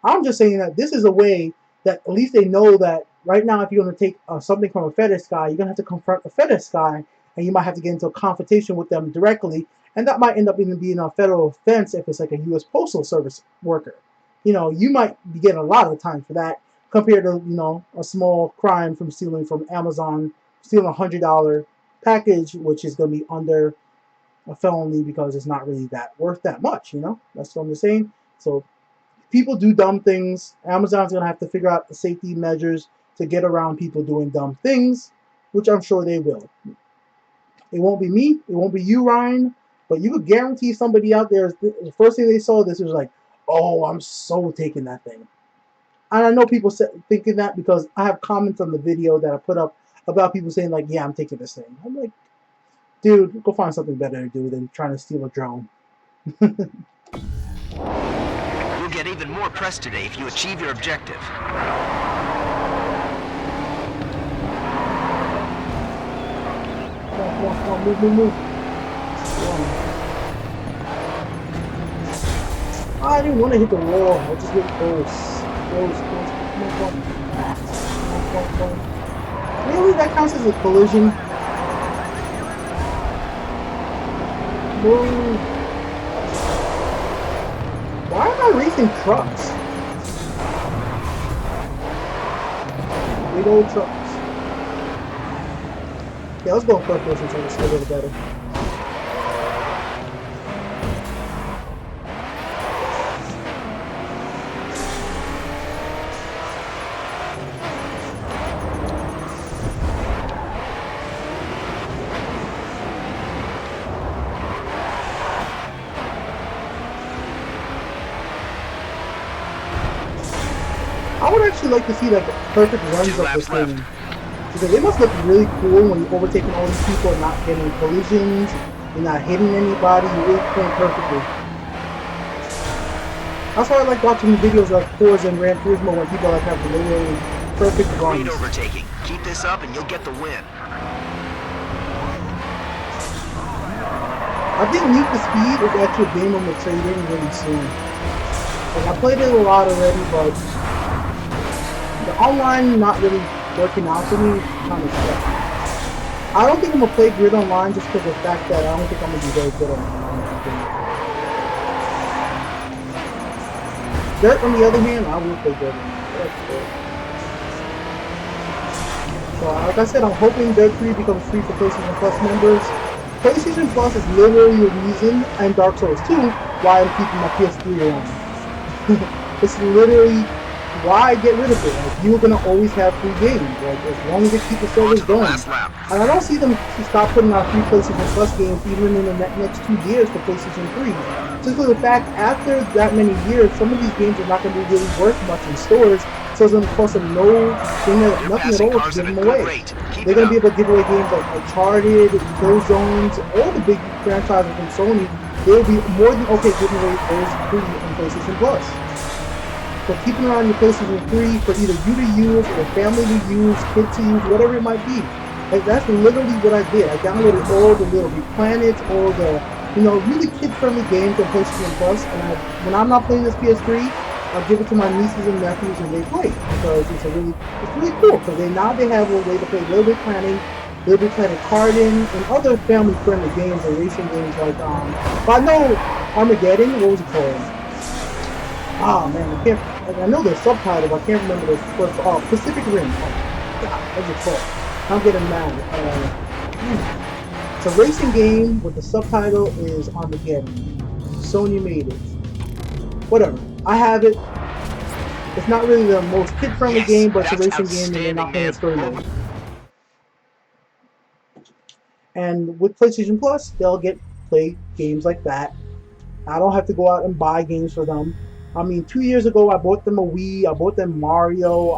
I'm just saying that this is a way that at least they know that right now, if you're going to take something from a FedEx guy, you're going to have to confront a FedEx guy, and you might have to get into a confrontation with them directly, and that might end up even being a federal offense if it's like a U.S. Postal Service worker. You know, you might be getting a lot of time for that compared to, you know, a small crime from stealing from Amazon, stealing $100 package, which is going to be under a felony because it's not really that worth that much, you know? That's what I'm just saying. So people do dumb things. Amazon's gonna have to figure out the safety measures to get around people doing dumb things, which I'm sure they will. It won't be me, it won't be you, Ryan, but you could guarantee somebody out there, the first thing they saw this was like, oh, I'm so taking that thing. And I know people thinking that because I have comments on the video that I put up about people saying like, yeah, I'm taking this thing. I'm like, dude, go find something better to do than trying to steal a drone. You'll get even more press today if you achieve your objective. Come on, move. I didn't want to hit the wall. I just get close. Come on. Really? That counts as a collision? Move. Why am I racing trucks? Big old trucks. Yeah, let's go first person so it's a little better. I would actually like to see like perfect runs of this thing. Because it must look really cool when you're overtaking all these people and not getting collisions, you're not hitting anybody, you're really playing perfectly. That's why I like watching the videos like Forza and Gran Turismo when people like have literally perfect runs. Great overtaking. Keep this up and you'll get the win. I think Need for Speed is actually a game I'm gonna trade in really soon. Like I played it a lot already, but the online not really working out for me kind of stuff. I don't think I'm gonna play Grid Online just because of the fact that I don't think I'm gonna be very good on Dirt, on the other hand, I will play Dirt. So, like I said, I'm hoping Dirt 3 becomes free for PlayStation Plus members. PlayStation Plus is literally the reason, and Dark Souls 2, why I'm keeping my PS3 on. It's literally why get rid of it? Like, you're gonna always have free games, like as long as they keep the servers going. And I don't see them stop putting out free PlayStation Plus games even in the next 2 years for PlayStation 3. Just for the fact, after that many years, some of these games are not gonna be really worth much in stores, so it's gonna cost them nothing at all to give them away. They're gonna be able to give away games like Uncharted, Killzones, all the big franchises from Sony. They'll be more than okay giving away those free on PlayStation Plus. So keeping around your PlayStation 3 for either you to use or family to use, kids to use, whatever it might be. Like that's literally what I did. I downloaded all the Little Big Planets, all the, really kid-friendly games on PlayStation Plus, and when I'm not playing this PS3, I'll give it to my nieces and nephews and they play because it's really cool. Because now they have a way to play Little Big Planet, Little Big Planet Karting, and other family-friendly games and racing games like but I know Armageddon. What was it called? Oh man, I know the subtitle, but I can't remember the first. Oh, Pacific Rim. Oh, God, what's it called? I'm getting mad. It's a racing game with the subtitle is Armageddon. Sony made it. Whatever. I have it. It's not really the most kid-friendly game, but it's a racing game, and they're not playing story mode. And with PlayStation Plus, they'll play games like that. I don't have to go out and buy games for them. I mean, 2 years ago, I bought them a Wii. I bought them Mario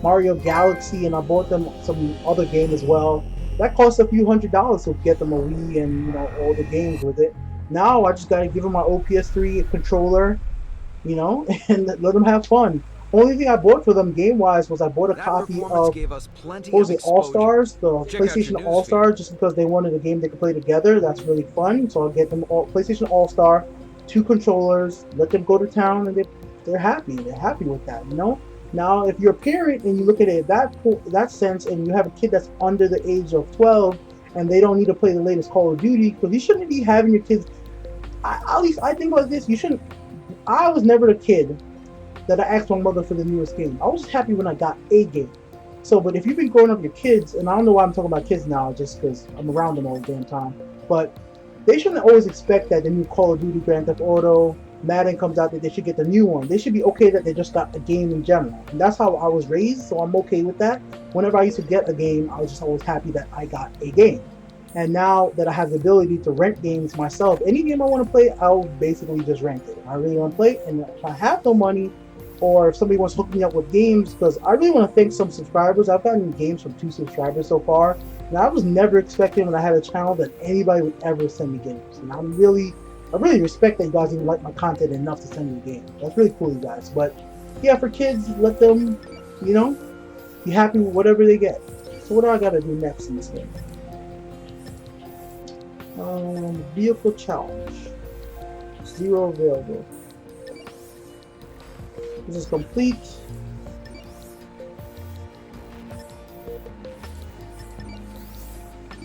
Mario Galaxy, and I bought them some other game as well. That cost a few $100s to get them a Wii and all the games with it. Now I just gotta give them my OPS3 controller, you know, and let them have fun. Only thing I bought for them game-wise was I bought a That copy performance of, gave us plenty what was of it, All exposure. Stars, the Check out your PlayStation All newsfeed. Stars, just because they wanted a game they could play together. That's really fun. So I'll get them all PlayStation All Star, 2 controllers, let them go to town, and they're happy. They're happy with that, you know. Now, if you're a parent and you look at it that sense, and you have a kid that's under the age of 12, and they don't need to play the latest Call of Duty, because you shouldn't be having your kids. At least I think about this. You shouldn't. I was never the kid that I asked my mother for the newest game. I was just happy when I got a game. So, but if you've been growing up with your kids, and I don't know why I'm talking about kids now, just because I'm around them all the damn time, but they shouldn't always expect that the new Call of Duty, Grand Theft Auto, Madden comes out that they should get the new one. They should be okay that they just got a game in general. And that's how I was raised, so I'm okay with that. Whenever I used to get a game, I was just always happy that I got a game. And now that I have the ability to rent games myself, any game I want to play, I'll basically just rent it. I really want to play, and if I have no money, or if somebody wants to hook me up with games, because I really want to thank some subscribers. I've gotten games from 2 subscribers so far, and I was never expecting when I had a channel that anybody would ever send me games. And I really respect that you guys even like my content enough to send me games. That's really cool, you guys. But yeah, for kids, let them, you know, be happy with whatever they get. So what do I gotta do next in this game? Vehicle challenge. 0 available. This is complete.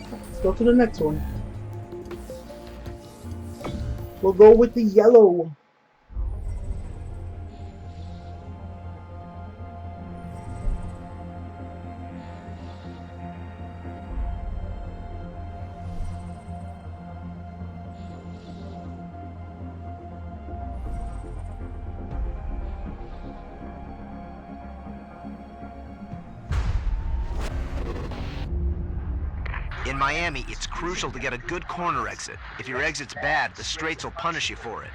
Let's go to the next one. We'll go with the yellow. In Miami, it's crucial to get a good corner exit. If your exit's bad, the straights will punish you for it.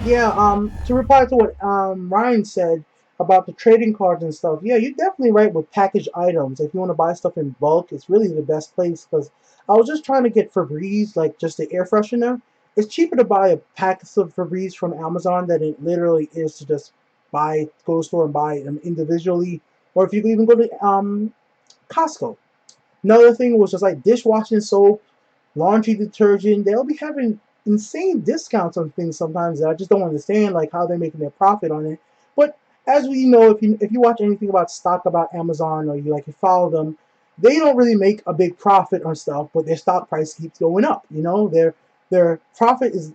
Yeah, to reply to what Ryan said about the trading cards and stuff, yeah, you're definitely right with packaged items. If you want to buy stuff in bulk, it's really the best place, because I was just trying to get Febreze, like just the air freshener. It's cheaper to buy a pack of Febreze from Amazon than it literally is to just go to the store and buy them individually, or if you can even go to Costco. Another thing was just like dishwashing soap, laundry detergent. They'll be having insane discounts on things sometimes that I just don't understand, like how they're making their profit on it. But as we know, if you watch anything about stock about Amazon, or you follow them, they don't really make a big profit on stuff, but their stock price keeps going up. You know, their profit is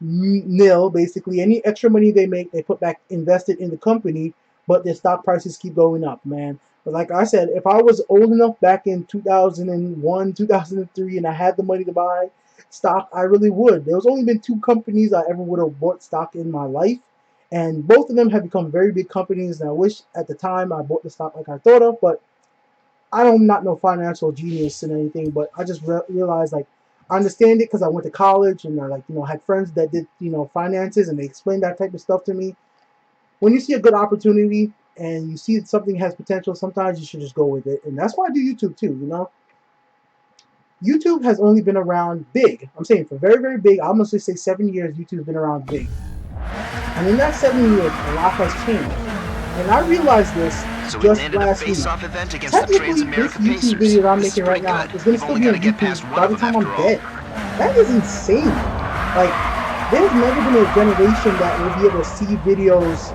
nil basically. Any extra money they make, they put back invested in the company, but their stock prices keep going up, man. But like I said, if I was old enough back in 2001, 2003, and I had the money to buy stock, I really would. There's only been 2 companies I ever would have bought stock in my life, and both of them have become very big companies, and I wish at the time I bought the stock like I thought of, but I'm not no financial genius and anything, but I just realized, like, I understand it because I went to college, and I had friends that did finances, and they explained that type of stuff to me. When you see a good opportunity and you see that something has potential, sometimes you should just go with it, and that's why I do YouTube too. YouTube has only been around big. I'm saying for very, very big. I'm gonna say 7 years. YouTube's been around big, and in that 7 years, a lot has changed. And I realized this So we just landed a last week. face-off event against the Technically, this Trans-America YouTube Pacers. video that I'm This is making right pretty now good. is gonna You've still only be on got to get past YouTube one by of the them time I'm after all. dead. That is insane. Like, there's never been a generation that will be able to see videos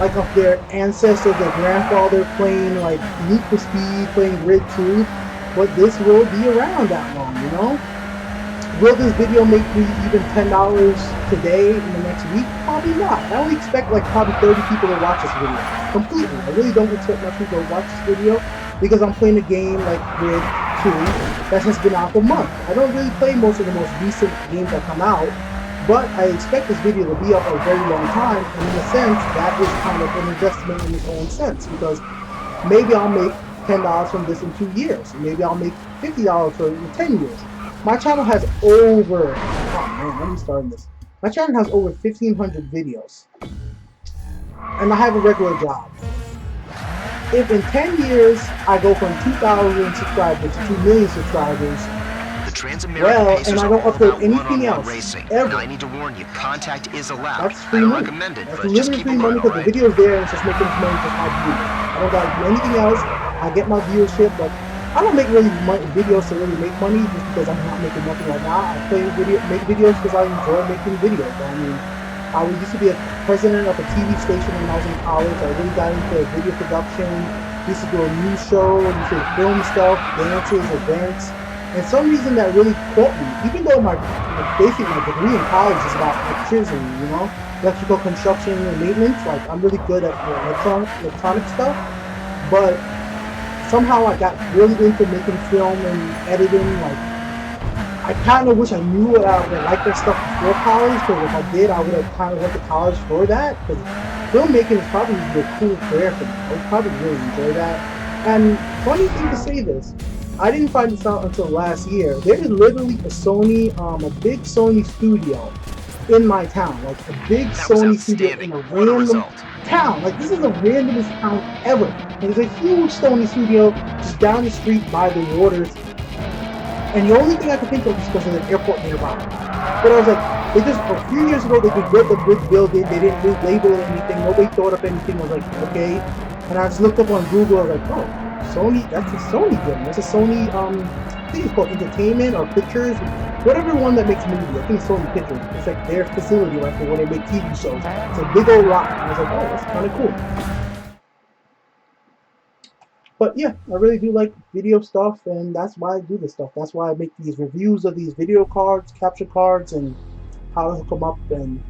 like of their ancestors, their grandfather playing like Need for Speed, playing Grid 2, but this will be around that long. Will this video make me even $10 today in the next week? Probably not. I only expect like probably 30 people to watch this video. Completely. I really don't expect much people to watch this video because I'm playing a game like Grid 2 that has been out for months. I don't really play most of the most recent games that come out, but I expect this video to be up a very long time, and in a sense, that is kind of an investment in its own sense, because maybe I'll make $10 from this in 2 years. Maybe I'll make $50 for it in 10 years. My channel has over, oh man, let me start this. My channel has over 1,500 videos, and I have a regular job. If in 10 years I go from 2,000 subscribers to 2 million subscribers, The Transamerica well, Pacers and I are don't all upload about anything one-on-one else racing. ever. Now, I need to warn you, contact is allowed. That's I free don't money. recommend it, That's but just literally keep free alert, money because the alright? video's there and it's just making this money just by viewing it. I don't gotta do anything else. I get my viewership. Like, I don't make really videos to really make money just because I'm not making nothing right now. I make videos because I enjoy making videos. I mean, I used to be a president of a TV station when I was in college. I really got into video production. Used to do a news show, used to film stuff, dances, events. And some reason that really caught me, even though basically my degree in college is about electricity, you know, electrical construction and maintenance. Like, I'm really good at electronic stuff, but somehow I got really into making film and editing. Like, I kind of wish I knew I would like that stuff before college, because if I did, I would have kind of went to college for that, because filmmaking is probably a cool career for me. I would probably really enjoy that. And funny thing to say this, I didn't find this out until last year. There is literally a big Sony studio in my town, like a big Sony studio in a random town. Like, this is the randomest town ever. And there's a huge Sony studio just down the street by the waters. And the only thing I could think of is because there's an airport nearby. But I was like, a few years ago, they could build a big building. They didn't really label it anything. Nobody thought of anything. I was like, okay. And I just looked up on Google. I was like, oh, Sony, that's a Sony building. That's a Sony, I think it's called Entertainment or Pictures. Whatever one that makes movies. I think it's Sony Pictures. It's like their facility, like for when they make TV shows. It's a big old lot. And I was like, oh, that's kind of cool. But yeah, I really do like video stuff, and that's why I do this stuff. That's why I make these reviews of these video cards, capture cards, and how to hook them up and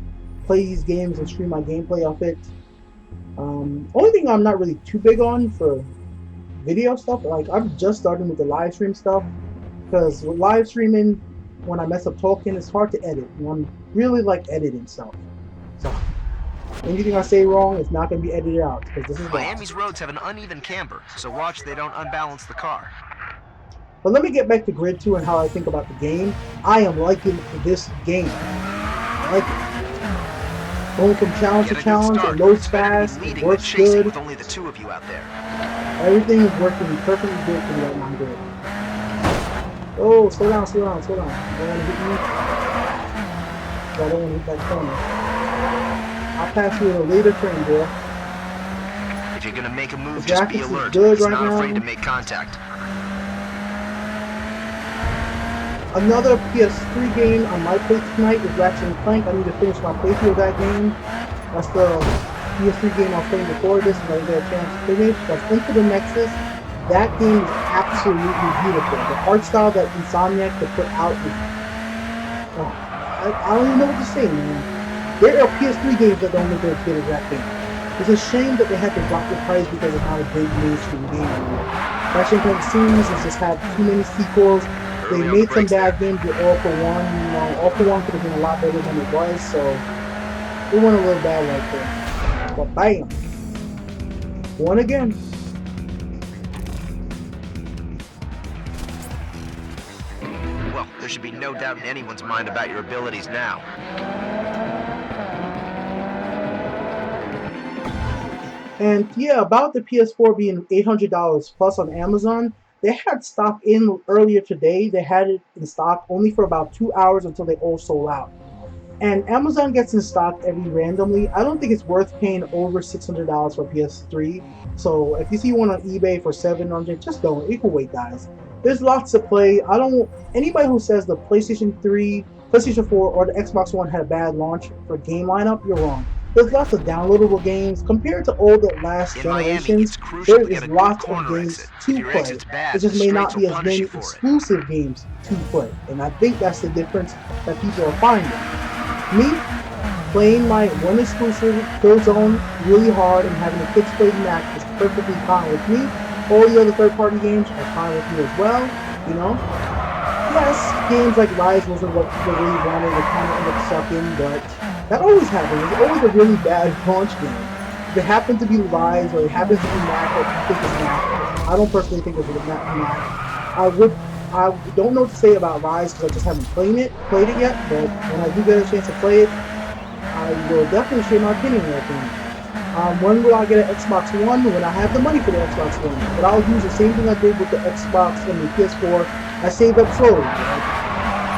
play these games and stream my gameplay of it. Only thing I'm not really too big on for video stuff, like I'm just starting with the live stream stuff, because with live streaming, when I mess up talking, it's hard to edit, and I'm really like editing stuff. So anything I say wrong is not going to be edited out, because this is Miami's roads have an uneven camber, so watch they don't unbalance the car. But let me get back to Grid 2 and how I think about the game. I am liking this game. I like it. Going from challenge to challenge, it loads fast, it works good. With only the two of you out there. Everything is working perfectly good for me right now, Grid. Oh, slow down, slow down, slow down. You don't want to hit me? I don't want to hit that corner. I'll pass you in a later turn, bro. If you're gonna make a move, just be alert. Good He's right not now. afraid to make contact. Another PS3 game on my plate tonight is Ratchet & Clank. I need to finish my playthrough of that game. That's the PS3 game I was playing before this, and I didn't get a chance to finish. That's Into the Nexus. That game is absolutely beautiful. The art style that Insomniac could put out is... I don't even know what to say, man. There are PS3 games that don't look as good as that game. It's a shame that they had to drop the price because it's not a big mainstream game anymore. Ratchet & Clank series has just had too many sequels. They made some bad games with All For One. You know, All For One could have been a lot better than it was, so it went a little bad right there. But bam! Won again. Well, there should be no doubt in anyone's mind about your abilities now. And yeah, about the PS4 being $800 plus on Amazon, they had stock in earlier today. They had it in stock only for about 2 hours until they all sold out. And Amazon gets in stock every randomly. I don't think it's worth paying over $600 for PS3. So if you see one on eBay for $700, just don't. You can wait, guys. There's lots to play. Anybody who says the PlayStation 3, PlayStation 4, or the Xbox One had a bad launch for game lineup, you're wrong. There's lots of downloadable games. Compared to all the last generations, there is lots of games to play. It just may not be as many exclusive games to play. And I think that's the difference that people are finding. Me, playing my one exclusive Killzone really hard and having the kids play the match is perfectly fine with me. All the other third-party games are fine with me as well, you know? Yes, games like Rise wasn't what people really wanted, they kind of ended up sucking, but that always happens. It's always a really bad launch game. If it happens to be Rise or it happens to be Knack or you think it's Knack, I don't personally think it's Knack. I don't know what to say about Rise because I just haven't played it yet, but when I do get a chance to play it, I will definitely share my opinion with you. When will I get an Xbox One? When I have the money for the Xbox One. But I'll use the same thing I did with the Xbox and the PS4. I save up slowly.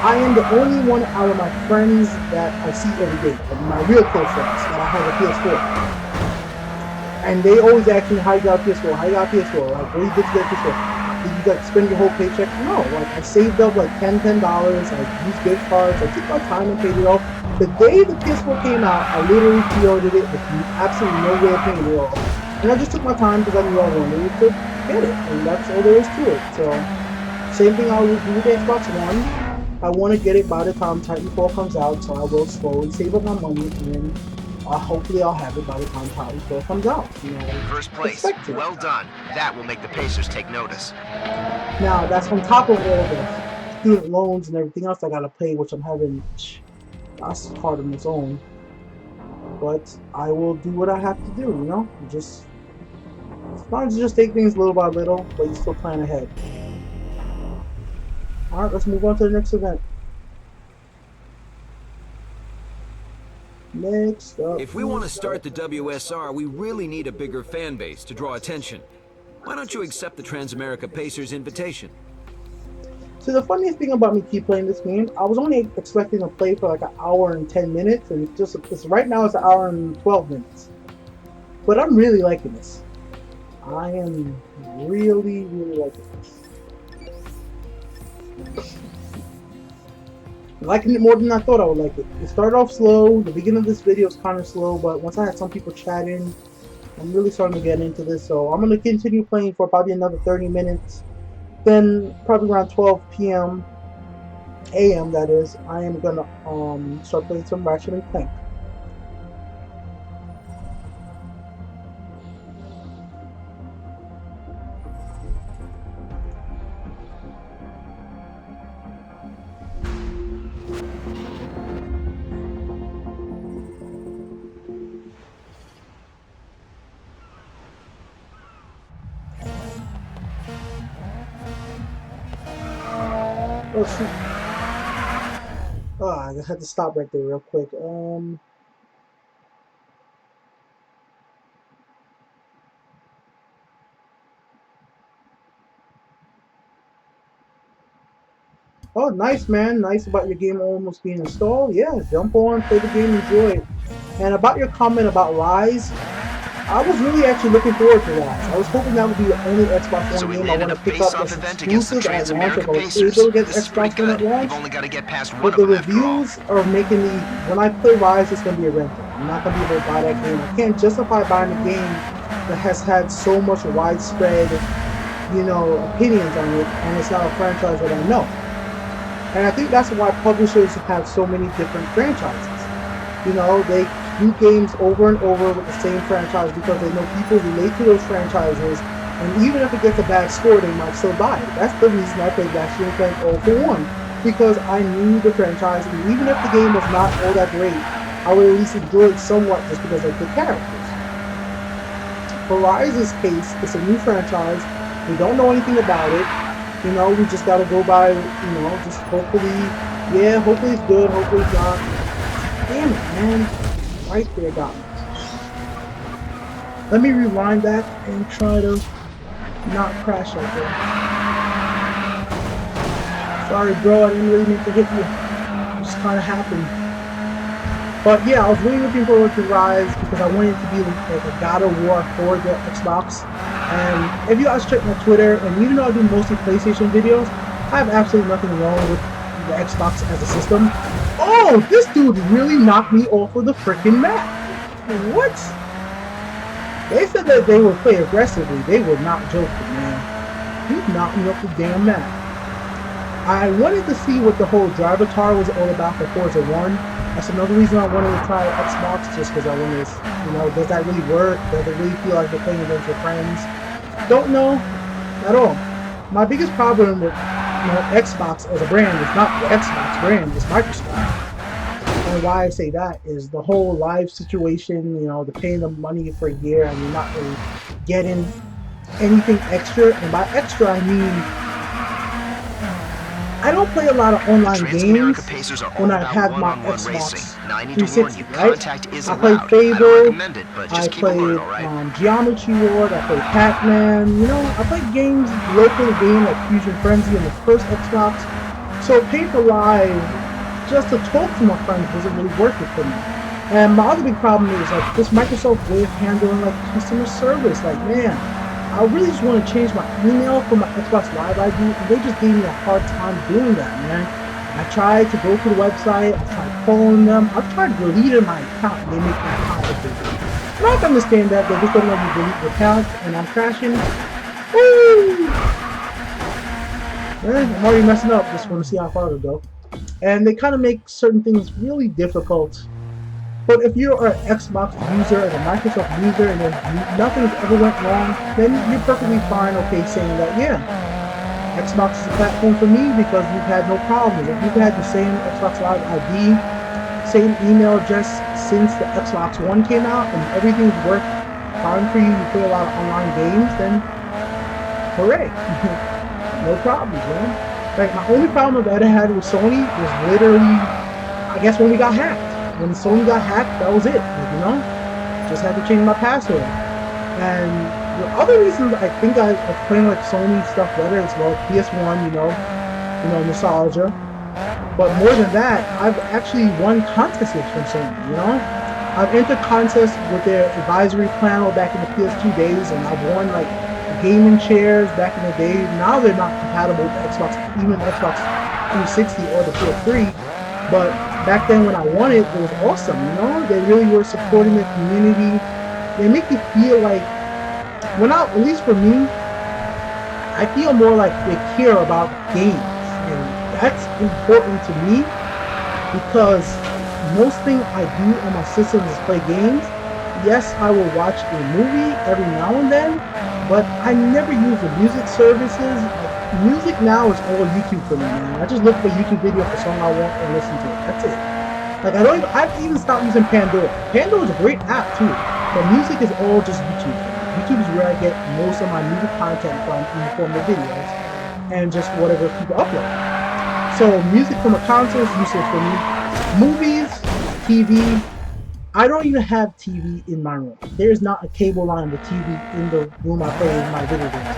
I am the only one out of my friends that I see every day, like my real close friends, that I have a PS4. And they always ask me, how you got a PS4? How you got a PS4? Like, what you did to get a PS4? Did you like spend your whole paycheck? No, like I saved up like $10, I used gift cards, I took my time and paid it off. The day the PS4 came out, I literally pre-ordered it with absolutely no way of paying it off. And I just took my time because I knew I wanted to get it, and that's all there is to it. So, same thing I will do with the Xbox One. I want to get it by the time Titanfall comes out, so I will slowly save up my money, and then hopefully I'll have it by the time Titanfall comes out. You know, First place. Well done. That will make the Pacers take notice. Now, that's on top of all the student loans and everything else I gotta pay, which I'm having. That's hard on its own. But I will do what I have to do, you know? Just sometimes you just take things little by little, but you still plan ahead. Alright, let's move on to the next event. Next up. If we want to start the WSR, we really need a bigger fan base to draw attention. Why don't you accept the Transamerica Pacers invitation? So the funniest thing about me keep playing this game, I was only expecting to play for like an hour and 10 minutes, and it's right now it's an hour and 12 minutes. But I'm really liking this. I am really liking this. Liking it more than I thought I would like it. It started off slow. The beginning of this video is kind of slow, but once I had some people chatting, I'm really starting to get into this. So I'm going to continue playing for probably another 30 minutes. Then probably around 12 p.m. a.m. that is, I am going to start playing some Ratchet and Clank. Oh shoot. Oh, I had to stop right there real quick. Oh, nice, man. Nice about your game almost being installed. Yeah, jump on, play the game, enjoy it. And about your comment about Rise, I was really actually looking forward to that. I was hoping that would be the only Xbox One game I want to pick up as exclusive at launch if I was able to get Xbox One at launch. But the reviews are making me, when I play Rise, it's going to be a rental. I'm not going to be able to buy that game. I can't justify buying a game that has had so much widespread, you know, opinions on it, and it's not a franchise that I know. And I think that's why publishers have so many different franchises. You know, they do games over and over with the same franchise because they know people relate to those franchises, and even if it gets a bad score, they might still buy it. That's the reason I played Ratchet and Clank All For One, because I knew the franchise, and even if the game was not all that great, I would at least enjoy it somewhat just because of the characters. For Rise's case, it's a new franchise. We don't know anything about it. You know, we just gotta go by, you know, just hopefully, yeah, hopefully it's good, hopefully it's not. Damn it, man. Right there, got me. Let me rewind that and try to not crash right there. Sorry, bro, I didn't really mean to hit you. It just kind of happened. But yeah, I was really looking forward to Rise because I wanted it to be like a God of War for the Xbox. And if you guys check my Twitter, and even though I do mostly PlayStation videos, I have absolutely nothing wrong with the Xbox as a system. Oh, this dude really knocked me off of the freaking map. What? They said that they would play aggressively. They were not joking, man. He knocked me off the damn map. I wanted to see what the whole Drivatar was all about for Forza 1. That's another reason I wanted to try Xbox, just because I wanted to, you know, does that really work? Does it really feel like you're playing against your friends? Don't know at all. My biggest problem with, you know, Xbox as a brand is not the Xbox brand, it's Microsoft. And why I say that is the whole live situation, you know, the paying the money for a year and you're not really getting anything extra. And by extra, I mean, I don't play a lot of online games when I have my Xbox 360, right? I play Fable, I play Geometry Wars, I play Pac-Man, you know, I play games, local games like Fusion Frenzy on the first Xbox, So paying for live just to talk to my friends wasn't really worth it for me. And my other big problem is like this Microsoft way of handling like customer service. Like, man, I really just want to change my email for my Xbox Live ID, and they just gave me a hard time doing that, man. I tried to go to the website, I tried calling them, I've tried deleting my account, and they make my account update. And I can understand that, they just don't let me delete the account, and I'm crashing. Woo! Man, I'm already messing up, just want to see how far it'll go. And they kind of make certain things really difficult. But if you're an Xbox user and a Microsoft user and nothing's ever went wrong, then you're perfectly fine, okay, saying that, yeah, Xbox is a platform for me because we've had no problems. If you've had the same Xbox Live ID, same email address since the Xbox One came out, and everything's worked fine for you, you play a lot of online games, then hooray. No problems, man. Like, my only problem that I had with Sony was literally, I guess, when we got hacked. When Sony got hacked, that was it. Like, you know, just had to change my password. And the other reasons I think I was playing like Sony stuff better as well, PS1, you know, nostalgia. But more than that, I've actually won contests from Sony. You know, I've entered contests with their advisory panel back in the PS2 days, and I've won like gaming chairs back in the day. Now they're not compatible with Xbox, even Xbox 360 or the PS3. But back then when I won it, it was awesome, you know? They really were supporting the community. They make you feel like, at least for me, I feel more like they care about games. And that's important to me because most thing I do on my system is play games. Yes, I will watch a movie every now and then, but I never use the music services. Music now is all YouTube for me, man. I just look for YouTube video for a song I want and listen to it. That's it. Like, I've even stopped using Pandora. Pandora is a great app too, but music is all just YouTube. YouTube is where I get most of my music content from in the form of videos and just whatever people upload. So music from a console is useless for me. Movies, TV. I don't even have TV in my room. There is not a cable line with TV in the room I play my video games.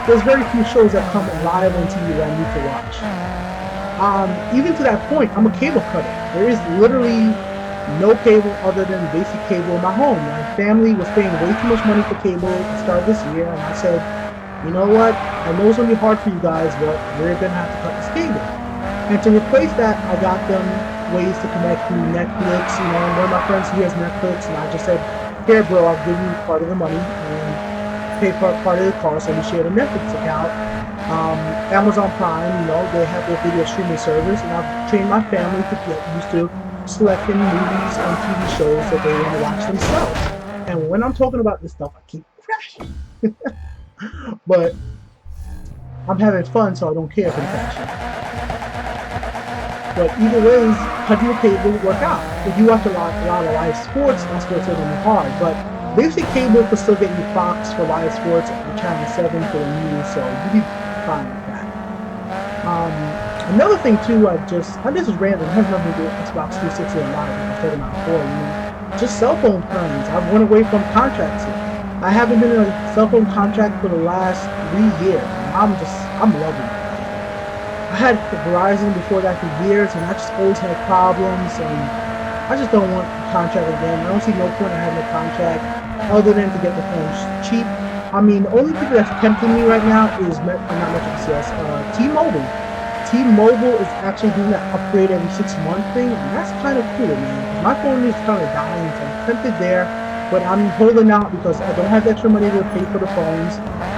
There's very few shows that come live on TV that I need to watch. Even to that point, I'm a cable cutter. There is literally no cable other than basic cable in my home. My family was paying way too much money for cable at the start of this year, and I said, you know what? I know it's going to be hard for you guys, but we're going to have to cut this cable. And to replace that, I got them ways to connect through Netflix. You know, one of my friends here has Netflix, and I just said, here, bro, I'll give you part of the money. And pay for part of the cost, and we share the Netflix account. Amazon Prime, you know, they have their video streaming service, and I've trained my family to get used to selecting movies and TV shows that they want to watch themselves. And when I'm talking about this stuff, I keep crashing. But I'm having fun, so I don't care if I'm crashing. But either ways, cutting the cable will work out. If you watch a lot of live sports, that's going to be hard. But basic cable can still get you Fox for live sports and Channel 7 for the news, so you'd be fine with that. Another thing too, this is random, it has nothing to do with Xbox 360 and Live, like I was talking about before, you know, just cell phone plans. I've went away from contracts here. I haven't been in a cell phone contract for the last 3 years. I'm loving it. I had Verizon before that for years, and I just always had problems, and I just don't want a contract again. I don't see no point in having a contract other than to get the phones cheap. I mean, the only people that's tempting me right now is T-Mobile. T-Mobile is actually doing that upgrade every 6 month thing, and that's kind of cool, man. My phone is kind of dying, so I'm tempted there, but I'm holding out because I don't have the extra money to pay for the phones.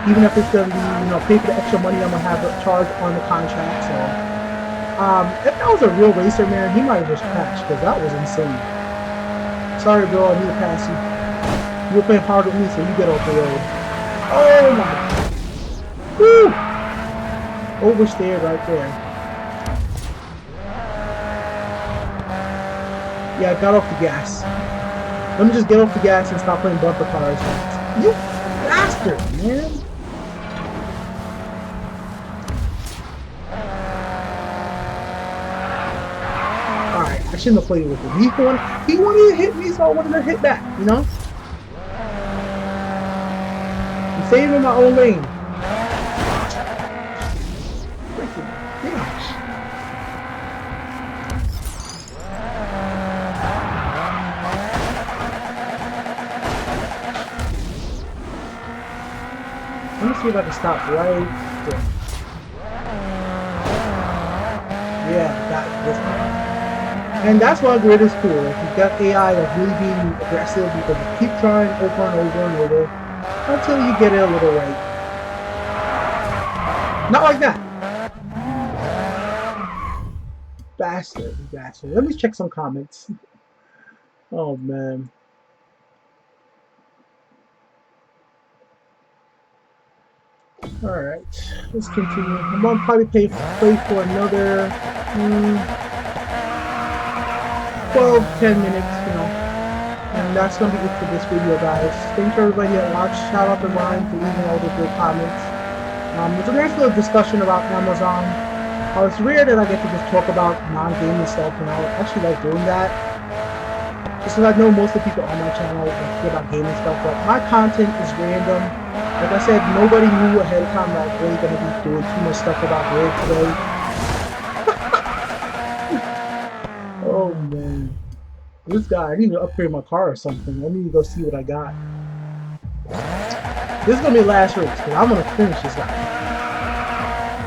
Even if it's going to be, you know, pay for the extra money I'm going to have to charge on the contract, so. If that was a real racer, man, he might have just crashed, because that was insane. Sorry, bro, I need to pass you. You were playing hard with me, so you get off the road. Oh my. Woo! Oversteered right there. Yeah, I got off the gas. Let me just get off the gas and stop playing bumper cars. You bastard, man! Alright, I shouldn't have played with him. He wanted to hit me, so I wanted to hit back, you know? I'm saving my own lane. see if I can stop right there. Yeah, this one. And that's why Grid is cool. Like, you've got AI that's really being aggressive because you keep trying over and over and over until you get it a little right. Not like that. Bastard. Let me check some comments. Oh man. Alright, let's continue. I'm gonna probably play for another 12, 10 minutes, you know. And that's gonna be it for this video, guys. Thanks to everybody that watched. Shout out to Ryan for leaving all the good comments. There's a nice little discussion about Amazon. It's rare that I get to just talk about non-gaming stuff, and I actually like doing that. Just because I know most of the people on my channel like about gaming stuff, but my content is random. Like I said, nobody knew ahead of time that I was really going to be doing too much stuff about Grid today. Oh man. This guy, I need to upgrade my car or something. I need to go see what I got. This is going to be the last race, because I'm going to finish this guy.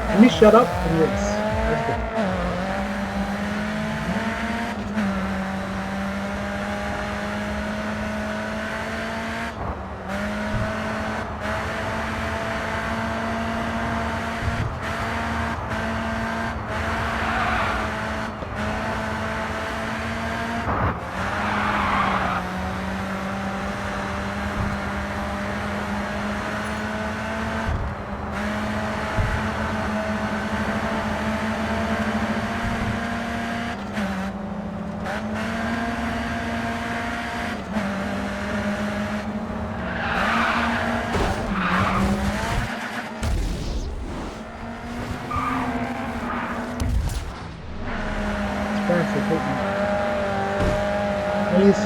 Let me shut up and race. Let's go.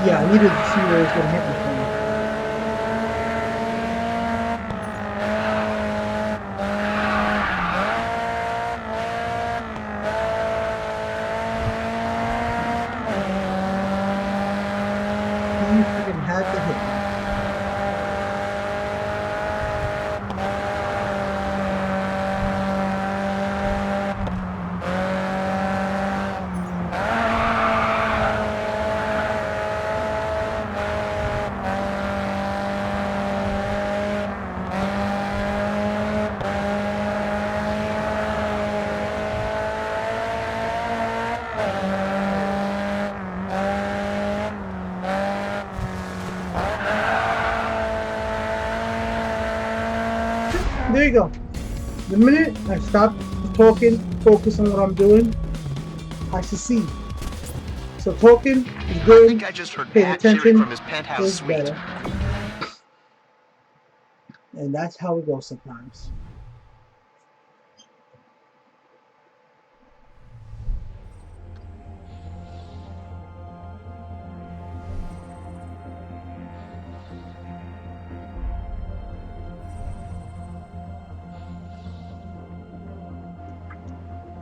Yeah, I needed to see where it's going to hit me from. He freaking had to hit me. There you go. The minute I stop talking, focus on what I'm doing, I succeed. So talking is good. I think I just heard Paying Pat cheering attention from his penthouse is suite. better. And that's how it goes sometimes.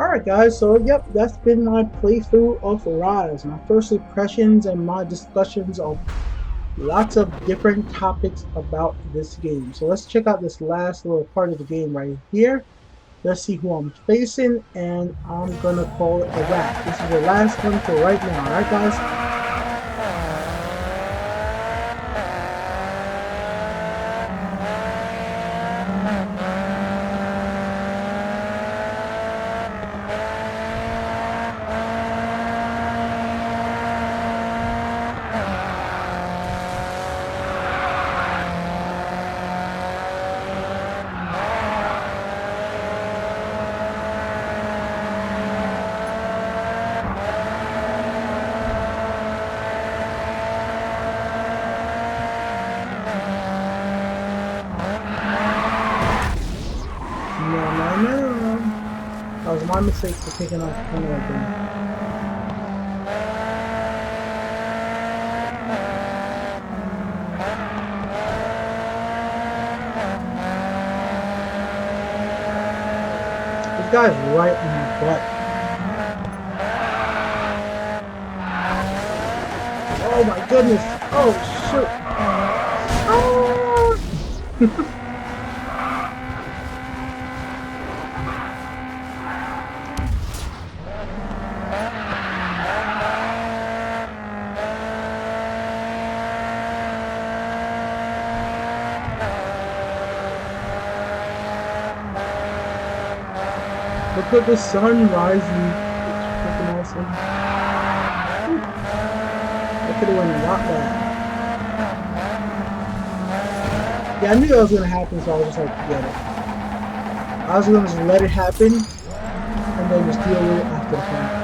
Alright guys, so yep, that's been my playthrough of Rise. My first impressions and my discussions of lots of different topics about this game. So let's check out this last little part of the game right here. Let's see who I'm facing, and I'm gonna call it a wrap. This is the last one for right now, alright guys? That was my mistake for taking off the camera again. This guy's right in my butt. Oh my goodness! Oh shoot! Oh! Look at the sun rising. It's freaking awesome. I could have went and got that. Yeah, I knew that was gonna happen, so I was just like, forget it. I was gonna just let it happen and then just deal with it after the fact.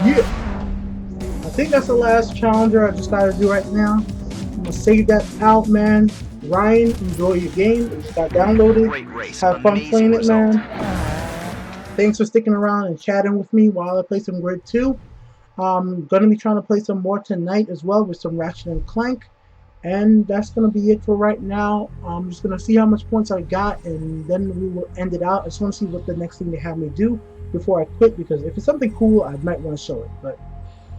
Yeah! I think that's the last challenger I just gotta do right now. I'm gonna save that out, man. Ryan, enjoy your game. It just got downloaded. Great race. Have fun Amazing playing it, result. man. Thanks for sticking around and chatting with me while I play some Grid 2. I'm gonna be trying to play some more tonight as well with some Ratchet and Clank. And that's gonna be it for right now. I'm just gonna see how much points I got, and then we will end it out. I just want to see what the next thing they have me do before I quit, because if it's something cool, I might want to show it. But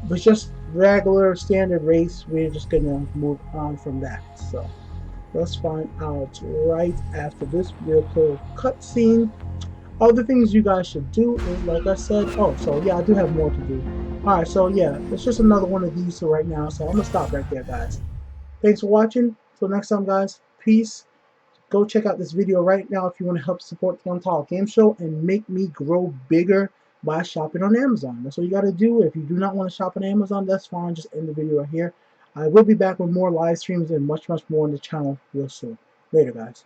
if it's just regular standard race, we're just gonna move on from that. So let's find out right after this real cool cutscene. Other things you guys should do is, like I said, oh, so yeah, I do have more to do. All right, so yeah, it's just another one of these right now. So I'm gonna stop right there, guys. Thanks for watching. Till next time, guys. Peace. Go check out this video right now if you want to help support the Untitled Game Show and make me grow bigger by shopping on Amazon. That's what you got to do. If you do not want to shop on Amazon, that's fine. Just end the video right here. I will be back with more live streams and much more on the channel real soon. Later, guys.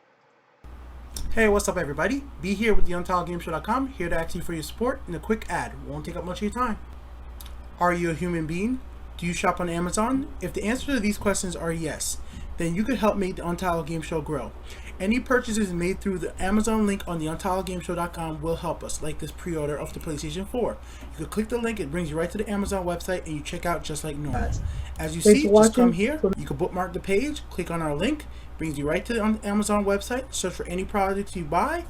Hey, what's up, everybody? Be here with the UntitledGameShow.com, here to ask you for your support in a quick ad. Won't take up much of your time. Are you a human being? Do you shop on Amazon? If the answer to these questions are yes, then you could help make the Untitled Game Show grow. Any purchases made through the Amazon link on the UntitledGameShow.com will help us, like this pre-order of the PlayStation 4. You could click the link, it brings you right to the Amazon website, and you check out just like normal. As you see, just come here, you can bookmark the page, click on our link, brings you right to the Amazon website, search for any products you buy,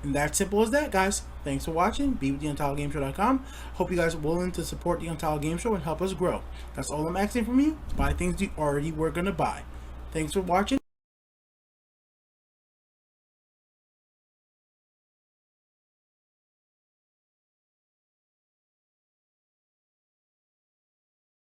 and that's simple as that, guys. Thanks for watching. Be with the UntitledGameShow.com. Hope you guys are willing to support the Untitled Game Show and help us grow. That's all I'm asking from you. Buy things you already were going to buy. Thanks for watching.